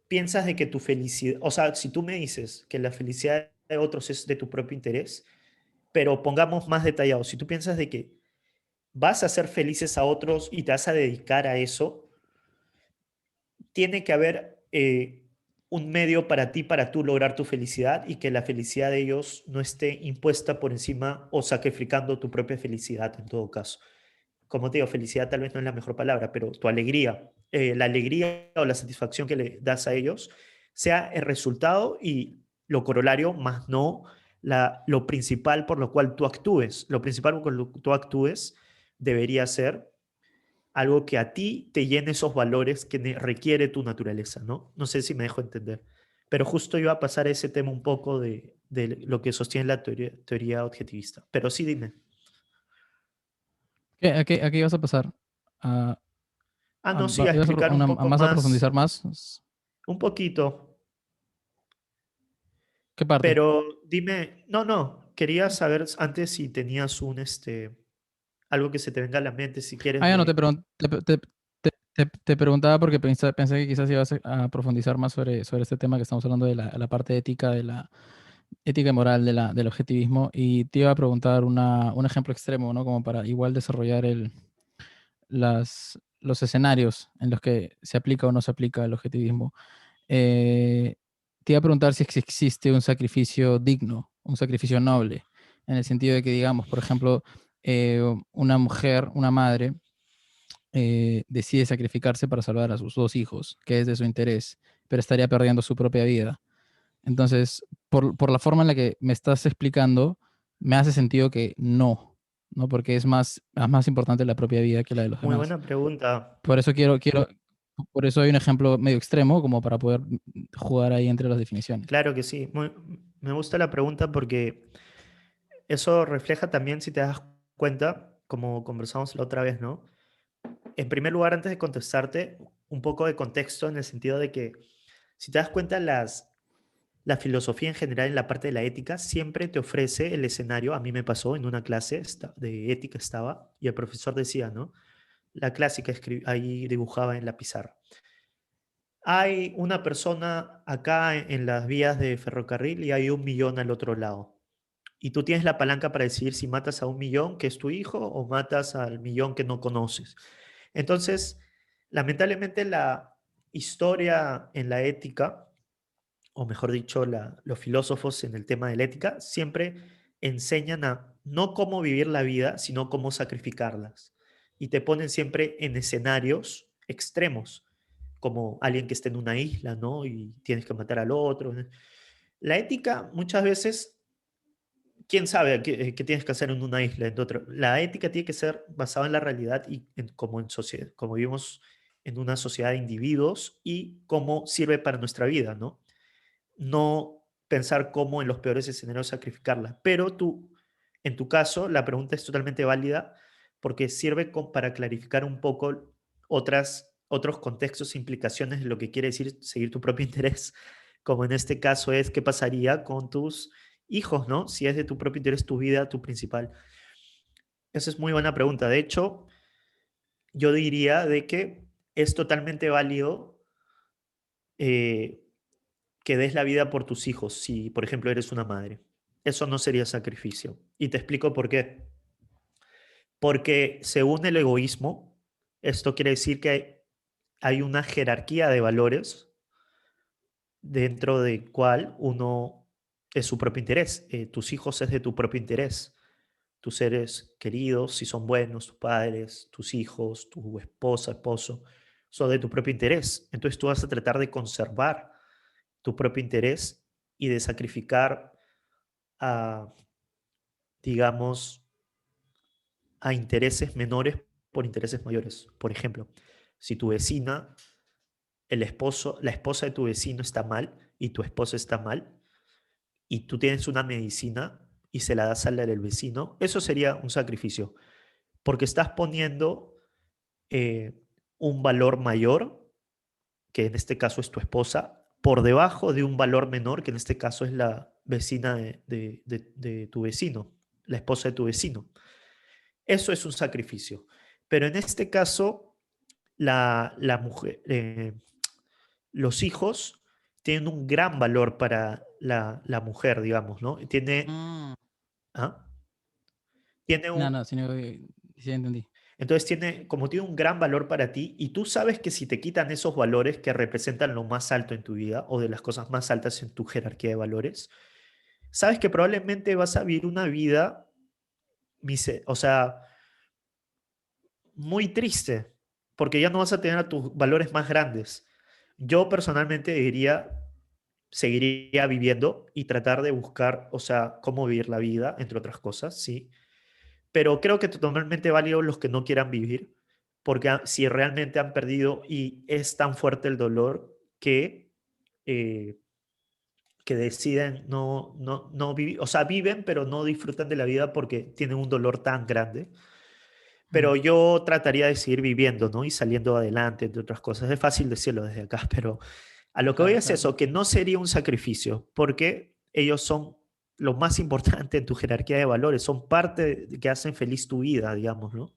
piensas de que tu felicidad, o sea, si tú me dices que la felicidad de otros es de tu propio interés, pero pongamos más detallado, si tú piensas de que vas a hacer felices a otros y te vas a dedicar a eso, tiene que haber un medio para ti, para tú lograr tu felicidad y que la felicidad de ellos no esté impuesta por encima o sacrificando tu propia felicidad en todo caso. Como te digo, felicidad tal vez no es la mejor palabra, pero tu alegría, la alegría o la satisfacción que le das a ellos, sea el resultado y lo corolario, más no lo principal por lo cual tú actúes. Lo principal por lo que tú actúes debería ser algo que a ti te llene esos valores que requiere tu naturaleza, ¿no? No sé si me dejo entender. Pero justo iba a pasar ese tema un poco de lo que sostiene la teoría objetivista. Pero sí, dime. ¿A qué ibas a pasar? ¿A, Ah, no, sí, a ibas explicar un a poco más a más, profundizar más? un poquito. ¿Qué parte? Pero dime, no, no, quería saber antes si tenías algo que se te venga a la mente, si quieres Ya no, me... te preguntaba porque pensé que quizás ibas a profundizar más sobre este tema que estamos hablando de la parte ética, de la ética y moral del objetivismo, y te iba a preguntar un ejemplo extremo, ¿no? Como para igual desarrollar los escenarios en los que se aplica o no se aplica el objetivismo. Eh, Te iba a preguntar si existe un sacrificio digno, un sacrificio noble, en el sentido de que, digamos, por ejemplo, una mujer, una madre, decide sacrificarse para salvar a sus dos hijos, que es de su interés, pero estaría perdiendo su propia vida. Entonces, por la forma en la que me estás explicando, me hace sentido que no, ¿no? Porque es más importante la propia vida que la de los Muy demás. buena pregunta. Por eso por eso hay un ejemplo medio extremo, como para poder jugar ahí entre las definiciones. Claro que sí. Me gusta la pregunta porque eso refleja también, si te das cuenta, como conversamos la otra vez, ¿no? En primer lugar, antes de contestarte, un poco de contexto en el sentido de que, si te das cuenta, la filosofía en general en la parte de la ética siempre te ofrece el escenario. A mí me pasó en una clase de ética estaba y el profesor decía, ¿no? La clásica ahí dibujaba en la pizarra. Hay una persona acá en las vías de ferrocarril y hay 1 millón al otro lado. Y tú tienes la palanca para decidir si matas a 1 millón, que es tu hijo, o matas al millón que no conoces. Entonces, lamentablemente la historia en la ética, o mejor dicho, los filósofos en el tema de la ética, siempre enseñan a no cómo vivir la vida, sino cómo sacrificarlas. Y te ponen siempre en escenarios extremos, como alguien que está en una isla, ¿no? Y tienes que matar al otro. La ética muchas veces, quién sabe qué tienes que hacer en una isla, en otra. La ética tiene que ser basada en la realidad y como en sociedad, como vivimos en una sociedad de individuos y cómo sirve para nuestra vida, ¿no? No pensar cómo en los peores escenarios sacrificarla. Pero tú, en tu caso, la pregunta es totalmente válida porque sirve para clarificar un poco otros contextos e implicaciones de lo que quiere decir seguir tu propio interés, como en este caso es qué pasaría con tus hijos, ¿no? Si es de tu propio interés tu vida, tu principal. Esa es muy buena pregunta. De hecho, yo diría de que es totalmente válido eh, que des la vida por tus hijos si, por ejemplo, eres una madre. Eso no sería sacrificio. Y te explico por qué. Porque según el egoísmo, esto quiere decir que hay una jerarquía de valores dentro de cual uno es su propio interés. Tus hijos es de tu propio interés. Tus seres queridos, si son buenos, tus padres, tus hijos, tu esposa, esposo, son de tu propio interés. Entonces tú vas a tratar de conservar tu propio interés y de sacrificar a, digamos, a intereses menores por intereses mayores. Por ejemplo, si tu vecina, el esposo, la esposa de tu vecino está mal y tu esposo está mal, y tú tienes una medicina y se la das a la del vecino, eso sería un sacrificio, porque estás poniendo eh, un valor mayor, que en este caso es tu esposa, por debajo de un valor menor, que en este caso es la vecina de tu vecino, la esposa de tu vecino. Eso es un sacrificio. Pero en este caso, la mujer, los hijos tienen un gran valor para la mujer, digamos, ¿no? Mm, ¿Ah? Tiene no, un, no, sino sí entendí. entonces como tiene un gran valor para ti y tú sabes que si te quitan esos valores que representan lo más alto en tu vida o de las cosas más altas en tu jerarquía de valores, sabes que probablemente vas a vivir una vida, o sea, muy triste, porque ya no vas a tener a tus valores más grandes. Yo personalmente diría, seguiría viviendo y tratar de buscar, o sea, cómo vivir la vida, entre otras cosas, sí. Pero creo que totalmente válido los que no quieran vivir, porque si realmente han perdido y es tan fuerte el dolor eh, que deciden no vivir, o sea, viven, pero no disfrutan de la vida porque tienen un dolor tan grande. Mm, Pero yo trataría de seguir viviendo, ¿no? Y saliendo adelante, entre otras cosas. Es fácil decirlo desde acá, pero a lo que voy claro, es claro, eso, que no sería un sacrificio, porque ellos son lo más importante en tu jerarquía de valores, son parte que hacen feliz tu vida, digamos, ¿no?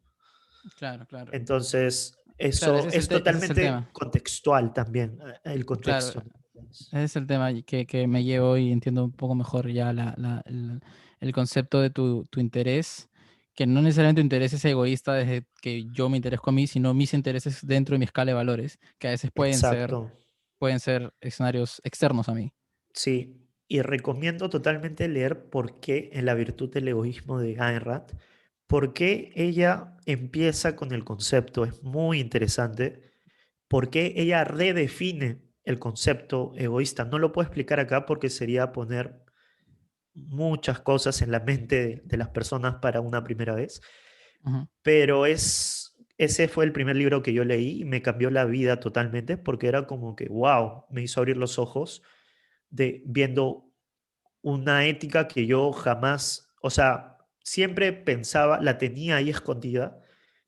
claro, claro. Entonces, Claro, eso es ese es el totalmente tema. contextual también, el Claro, contexto. ese es el tema y que me llevo y entiendo un poco mejor ya el concepto de tu interés, que no necesariamente tu interés es egoísta desde que yo me interesco a mí, sino mis intereses dentro de mi escala de valores, que a veces Exacto, pueden ser escenarios externos a mí. sí. Y recomiendo totalmente leer por qué en La virtud del egoísmo de Ayn Rand, por qué ella empieza con el concepto, es muy interesante, por qué ella redefine el concepto egoísta. No lo puedo explicar acá porque sería poner muchas cosas en la mente de las personas para una primera vez, Ujú. pero ese fue el primer libro que yo leí y me cambió la vida totalmente porque era como que, wow, me hizo abrir los ojos de viendo una ética que yo jamás, o sea, siempre pensaba, la tenía ahí escondida,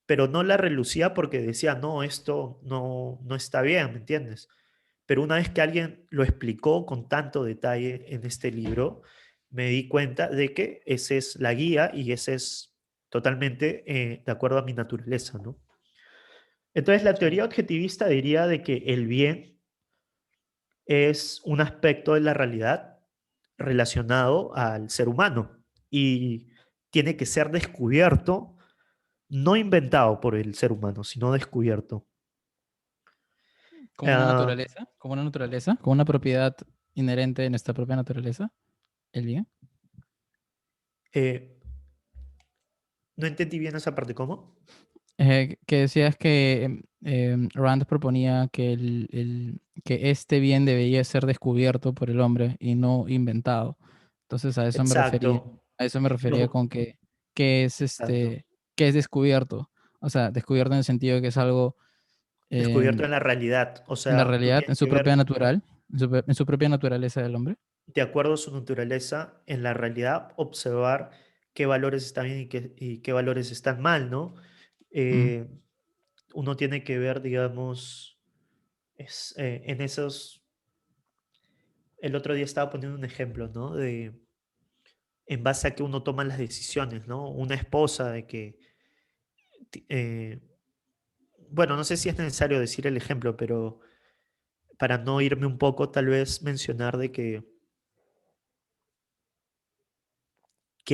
pero no la relucía porque decía, no, esto no está bien, ¿me entiendes? Pero una vez que alguien lo explicó con tanto detalle en este libro, me di cuenta de que esa es la guía y ese es totalmente de acuerdo a mi naturaleza, ¿no? Entonces, la Sí. teoría objetivista diría de que el bien es un aspecto de la realidad relacionado al ser humano y tiene que ser descubierto, no inventado por el ser humano, sino descubierto. Ah, Como una propiedad inherente en nuestra propia naturaleza, el bien. eh, no entendí bien esa parte, ¿cómo? Que decías que Rand proponía que, que este bien debería ser descubierto por el hombre y no inventado. Entonces Exacto. a eso me refería Los, con que es exacto. que es descubierto. O sea, descubierto en el sentido de que es algo Descubierto em, en la realidad. O en la sea, tú realidad, en tienes su que propia ver natural, en su propia naturaleza del hombre. de acuerdo a su naturaleza en la realidad, observar qué valores están bien y qué valores están mal, ¿no? Mm, Eh, uno tiene que ver, digamos, en esos. El otro día estaba poniendo un ejemplo, ¿no? De en base a que uno toma las decisiones, ¿no? Una esposa de que, eh, bueno, no sé si es necesario decir el ejemplo, pero para no irme un poco, tal vez mencionar de que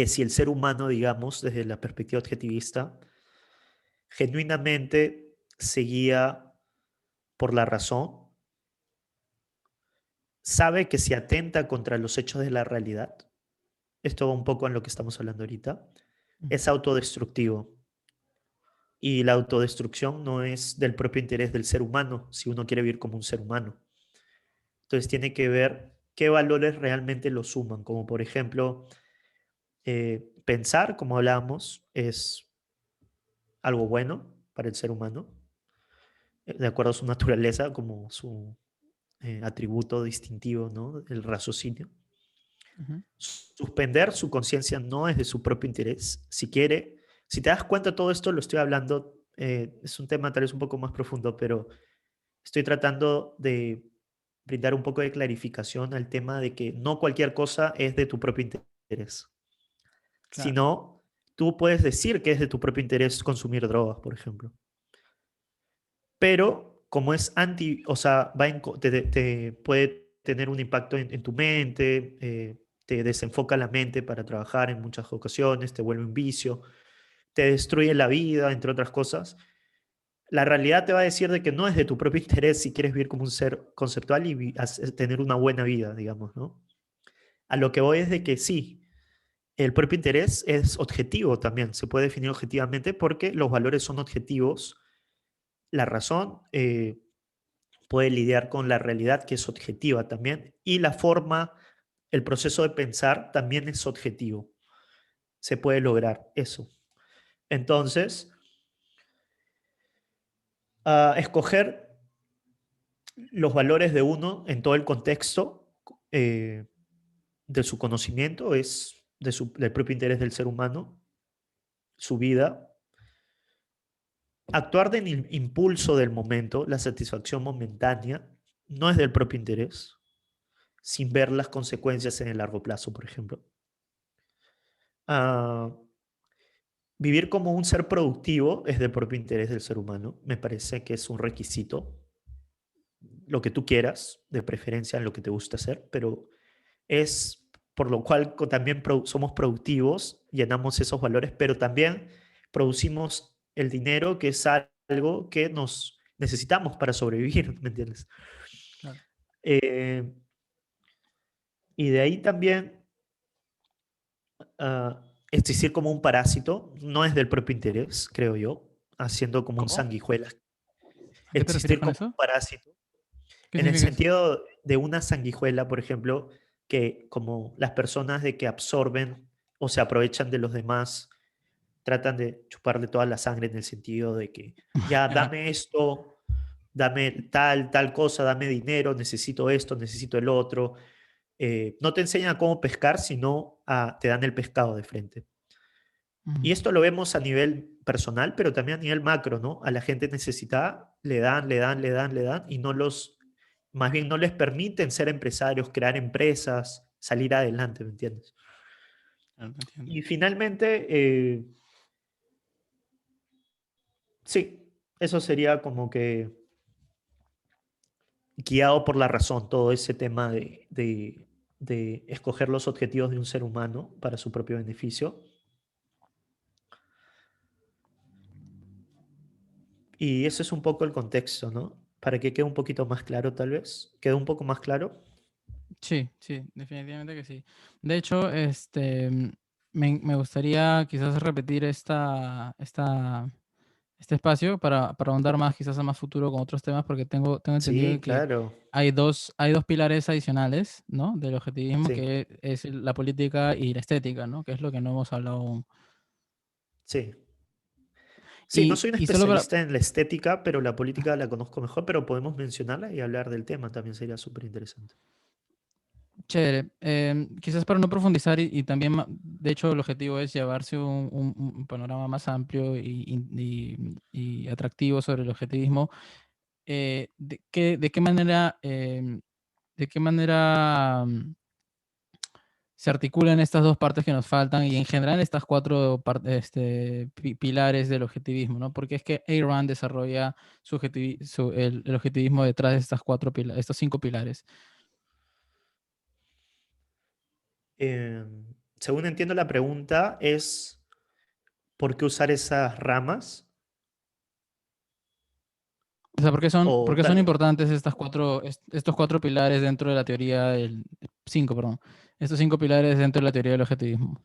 si el ser humano, digamos, desde la perspectiva objetivista, genuinamente seguía por la razón, sabe que si atenta contra los hechos de la realidad, esto va un poco en lo que estamos hablando ahorita, Ujú. es autodestructivo. Y la autodestrucción no es del propio interés del ser humano, si uno quiere vivir como un ser humano. Entonces tiene que ver qué valores realmente lo suman, como por ejemplo, pensar, como hablábamos, es algo bueno para el ser humano, de acuerdo a su naturaleza, como su atributo distintivo, ¿no? El raciocinio. Ujú. Suspender su conciencia no es de su propio interés. Si quiere, si te das cuenta, todo esto lo estoy hablando, es un tema tal vez un poco más profundo, pero estoy tratando de brindar un poco de clarificación al tema de que no cualquier cosa es de tu propio interés, Claro. sino tú puedes decir que es de tu propio interés consumir drogas, por ejemplo. Pero como es anti, o sea, te puede tener un impacto en tu mente, te desenfoca la mente para trabajar en muchas ocasiones, te vuelve un vicio, te destruye la vida, entre otras cosas. La realidad te va a decir de que no es de tu propio interés si quieres vivir como un ser conceptual y tener una buena vida, digamos, ¿no? A lo que voy es de que sí, el propio interés es objetivo también, se puede definir objetivamente porque los valores son objetivos. La razón puede lidiar con la realidad que es objetiva también y la forma, el proceso de pensar también es objetivo. Se puede lograr eso. Entonces, escoger los valores de uno en todo el contexto eh, de su conocimiento es del propio interés del ser humano, su vida. Actuar del impulso del momento, la satisfacción momentánea, no es del propio interés, sin ver las consecuencias en el largo plazo, por ejemplo. Ah, Vivir como un ser productivo es del propio interés del ser humano. Me parece que es un requisito. Lo que tú quieras, de preferencia en lo que te gusta hacer, pero es por lo cual también somos productivos, llenamos esos valores, pero también producimos el dinero, que es algo que nos necesitamos para sobrevivir, ¿me entiendes? Claro. Eh, y de ahí también existir como un parásito no es del propio interés, creo yo, haciendo como un ¿Cómo? sanguijuela. ¿A qué te refieres Existir con como un eso? parásito, ¿Qué en el significa eso? sentido de una sanguijuela, por ejemplo, que como las personas de que absorben o se aprovechan de los demás, tratan de chuparle toda la sangre en el sentido de que ya Ajá. dame esto, dame tal cosa, dame dinero, necesito esto, necesito el otro. No te enseñan a cómo pescar, sino te dan el pescado de frente. Y Ujú. esto lo vemos a nivel personal, pero también a nivel macro, ¿no? A la gente necesitada le dan, le dan, le dan, le dan y más bien no les permiten ser empresarios, crear empresas, salir adelante, ¿me entiendes? Claro, entiendo. Y finalmente, sí, eso sería como que guiado por la razón, todo ese tema de escoger los objetivos de un ser humano para su propio beneficio. Y ese es un poco el contexto, ¿no? Para que quede un poquito más claro, tal vez. ¿Quedó un poco más claro? Sí, sí, definitivamente que sí. De hecho, me gustaría quizás repetir este espacio para ahondar más, quizás a más futuro con otros temas, porque tengo entendido Sí, de que claro. hay dos pilares adicionales, ¿no? Del objetivismo, Sí, que es la política y la estética, ¿no? Que es lo que no hemos hablado aún. sí. Sí, no Y, soy un y solo para, especialista en la estética, pero la política la conozco mejor, pero podemos mencionarla y hablar del tema, también sería súper interesante. Chévere. Quizás para no profundizar y también, de hecho, el objetivo es llevarse un panorama más amplio y atractivo sobre el objetivismo. ¿De qué manera se articulan estas dos partes que nos faltan y en general estas cuatro pilares del objetivismo, ¿no? Porque es que Ayn Rand desarrolla el objetivismo detrás de estos cinco pilares. Eh, Según entiendo la pregunta, es ¿por qué usar esas ramas? O sea, por O qué son tal, importantes estos cuatro pilares dentro de la teoría cinco, perdón, estos cinco pilares dentro de la teoría del objetivismo?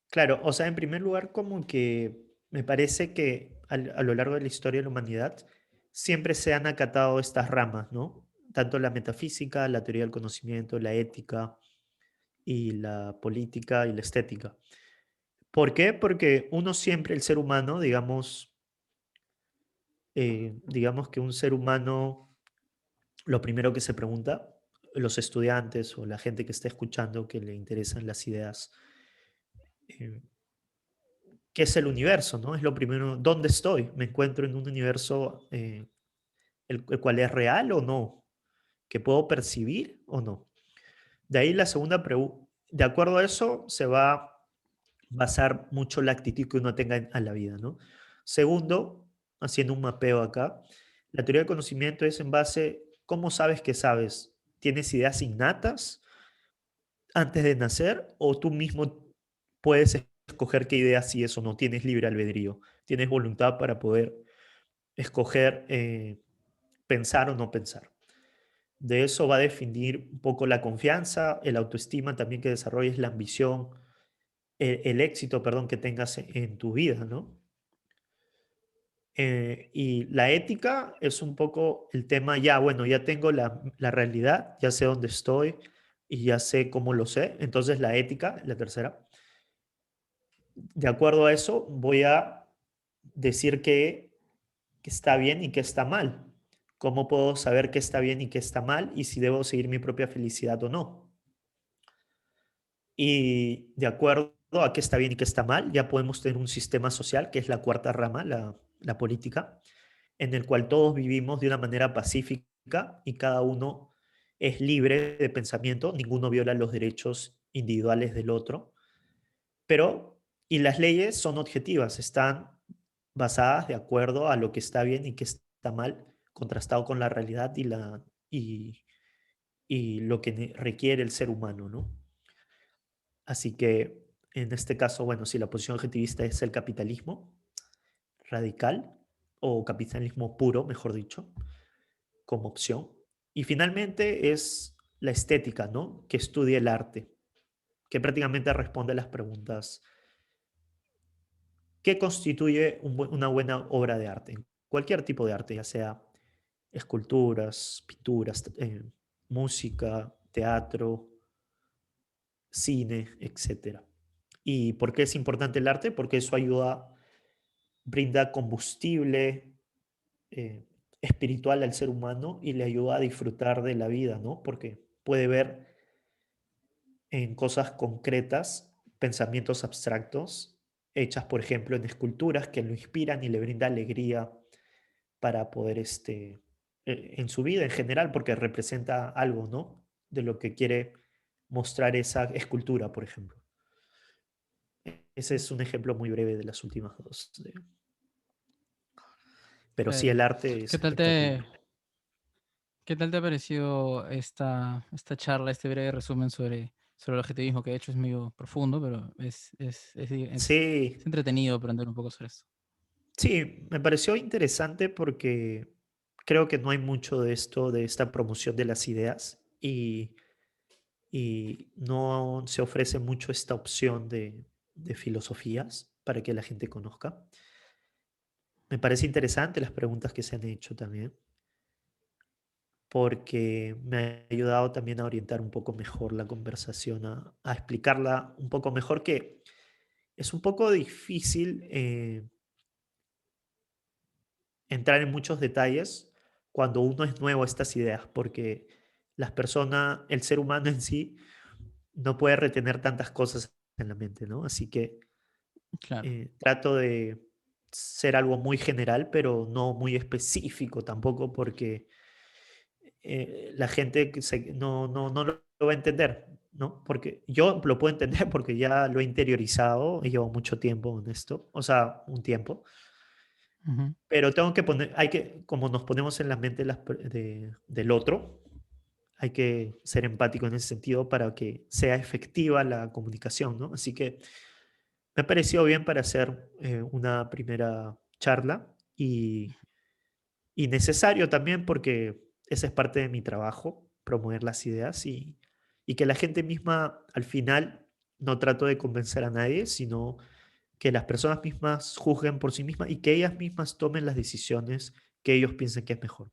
claro, o sea, en primer lugar, como que me parece que a lo largo de la historia de la humanidad siempre se han acatado estas ramas, ¿no? Tanto la metafísica, la teoría del conocimiento, la ética y la política y la estética. ¿Por qué? Porque uno siempre, el ser humano, digamos que un ser humano, lo primero que se pregunta, los estudiantes o la gente que está escuchando que le interesan las ideas, eh, ¿qué es el universo? ¿No? Es lo primero, ¿dónde estoy? ¿Me encuentro en un universo el cual es real o no? ¿Que puedo percibir o no? De ahí la segunda pregunta, de acuerdo a eso se va a basar mucho la actitud que uno tenga a la vida, ¿no? Segundo, haciendo un mapeo acá, la teoría del conocimiento es en base, ¿cómo sabes que sabes? ¿Tienes ideas innatas antes de nacer o tú mismo puedes escoger qué ideas sí es o no? Tienes libre albedrío, tienes voluntad para poder escoger pensar o no pensar. De eso va a definir un poco la confianza, el autoestima también que desarrolles, la ambición, el éxito, perdón, que tengas en tu vida, ¿no? Y la ética es un poco el tema, ya, bueno, ya tengo la realidad, ya sé dónde estoy y ya sé cómo lo sé. Entonces la ética, la tercera, de acuerdo a eso, voy a decir que está bien y que está mal. ¿Cómo puedo saber qué está bien y qué está mal y si debo seguir mi propia felicidad o no? Y de acuerdo a qué está bien y qué está mal, ya podemos tener un sistema social, que es la cuarta rama, la política, en el cual todos vivimos de una manera pacífica y cada uno es libre de pensamiento, ninguno viola los derechos individuales del otro, pero, y las leyes son objetivas, están basadas de acuerdo a lo que está bien y que está mal, contrastado con la realidad y, y lo que requiere el ser humano, ¿no? Así que en este caso, bueno, si la posición objetivista es el capitalismo radical o capitalismo puro, mejor dicho, como opción. Y finalmente es la estética, ¿no? Que estudia el arte, que prácticamente responde a las preguntas, ¿qué constituye una buena obra de arte? Cualquier tipo de arte, ya sea esculturas, pinturas, música, teatro, cine, etcétera. ¿Y por qué es importante el arte? Porque eso ayuda, brinda combustible eh, espiritual al ser humano y le ayuda a disfrutar de la vida, ¿no? Porque puede ver en cosas concretas pensamientos abstractos hechas, por ejemplo, en esculturas que lo inspiran y le brinda alegría para poder, en su vida en general, porque representa algo, ¿no? De lo que quiere mostrar esa escultura, por ejemplo. Ese es un ejemplo muy breve de las últimas dos. Pero sí, Chévere. el arte es ¿Qué tal espectacular. qué tal te ha parecido esta charla, este breve resumen sobre el objetivismo, que de hecho es medio profundo, pero es Sí, entretenido aprender un poco sobre esto? sí, me pareció interesante porque creo que no hay mucho de esto, de esta promoción de las ideas y no se ofrece mucho esta opción de filosofías para que la gente conozca. Me parece interesante las preguntas que se han hecho también, porque me ha ayudado también a orientar un poco mejor la conversación, a explicarla un poco mejor, que es un poco difícil entrar en muchos detalles cuando uno es nuevo a estas ideas, porque las personas, el ser humano en sí, no puede retener tantas cosas en la mente, ¿no? Así que Claro. trato de ser algo muy general, pero no muy específico tampoco, porque la gente no lo va a entender, ¿no? Porque yo lo puedo entender porque ya lo he interiorizado, y llevo mucho tiempo en esto, o sea, un tiempo, Ujú. pero tengo que poner, hay que, como nos ponemos en la mente del otro, hay que ser empático en ese sentido para que sea efectiva la comunicación, ¿no? Así que me pareció bien para hacer una primera charla y y necesario también porque esa es parte de mi trabajo, promover las ideas y que la gente misma al final no trato de convencer a nadie, sino que las personas mismas juzguen por sí mismas y que ellas mismas tomen las decisiones que ellos piensen que es mejor,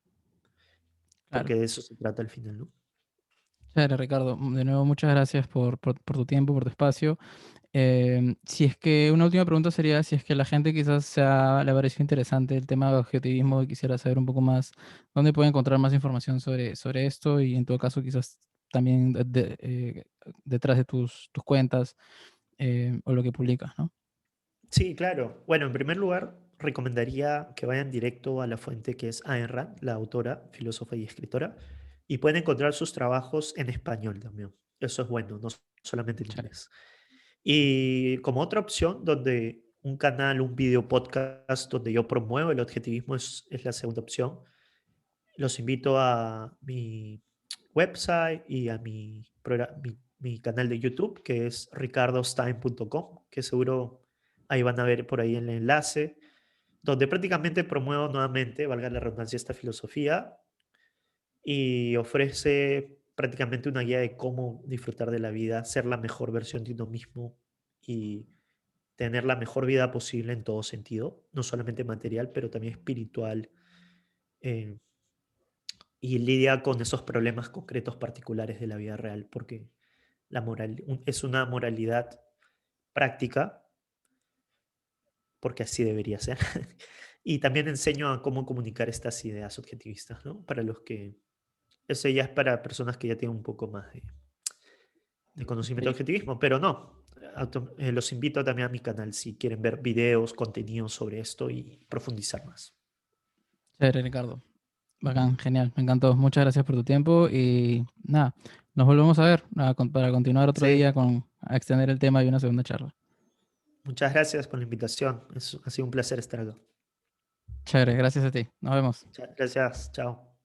Claro. porque de eso se trata al final, ¿no? Chévere, Ricardo. De nuevo, muchas gracias por tu tiempo, por tu espacio. Si es que una última pregunta sería si es que la gente quizás le pareció interesante el tema de objetivismo y quisiera saber un poco más dónde puede encontrar más información sobre esto y en todo caso quizás también detrás de tus cuentas o lo que publicas, ¿no? Sí, claro. Bueno, en primer lugar, recomendaría que vayan directo a la fuente que es Ayn Rand, la autora, filósofa y escritora, y pueden encontrar sus trabajos en español también. Eso es bueno, no solamente en Chévere. inglés. Y como otra opción, donde un canal, un video podcast donde yo promuevo el objetivismo es la segunda opción. Los invito a mi website y a mi canal de YouTube, que es ricardostime.com, que seguro ahí van a ver por ahí el enlace, donde prácticamente promuevo nuevamente, valga la redundancia, esta filosofía y ofrece prácticamente una guía de cómo disfrutar de la vida, ser la mejor versión de uno mismo y tener la mejor vida posible en todo sentido, no solamente material, pero también espiritual, eh, y lidia con esos problemas concretos particulares de la vida real, porque es una moralidad práctica, porque así debería ser. Y también enseño a cómo comunicar estas ideas objetivistas, ¿no? Para los que, eso ya es para personas que ya tienen un poco más de conocimiento de Experiencia. objetivismo, pero no. Los invito también a mi canal si quieren ver videos, contenidos sobre esto y profundizar más. Chévere, Ricardo. Bacán, genial, me encantó. Muchas gracias por tu tiempo y nada, nos volvemos a ver para continuar otro día Sí, a extender el tema y una segunda charla. muchas gracias por la invitación. Ha sido un placer estar acá. Chévere, gracias a ti. Nos vemos. Gracias, chao.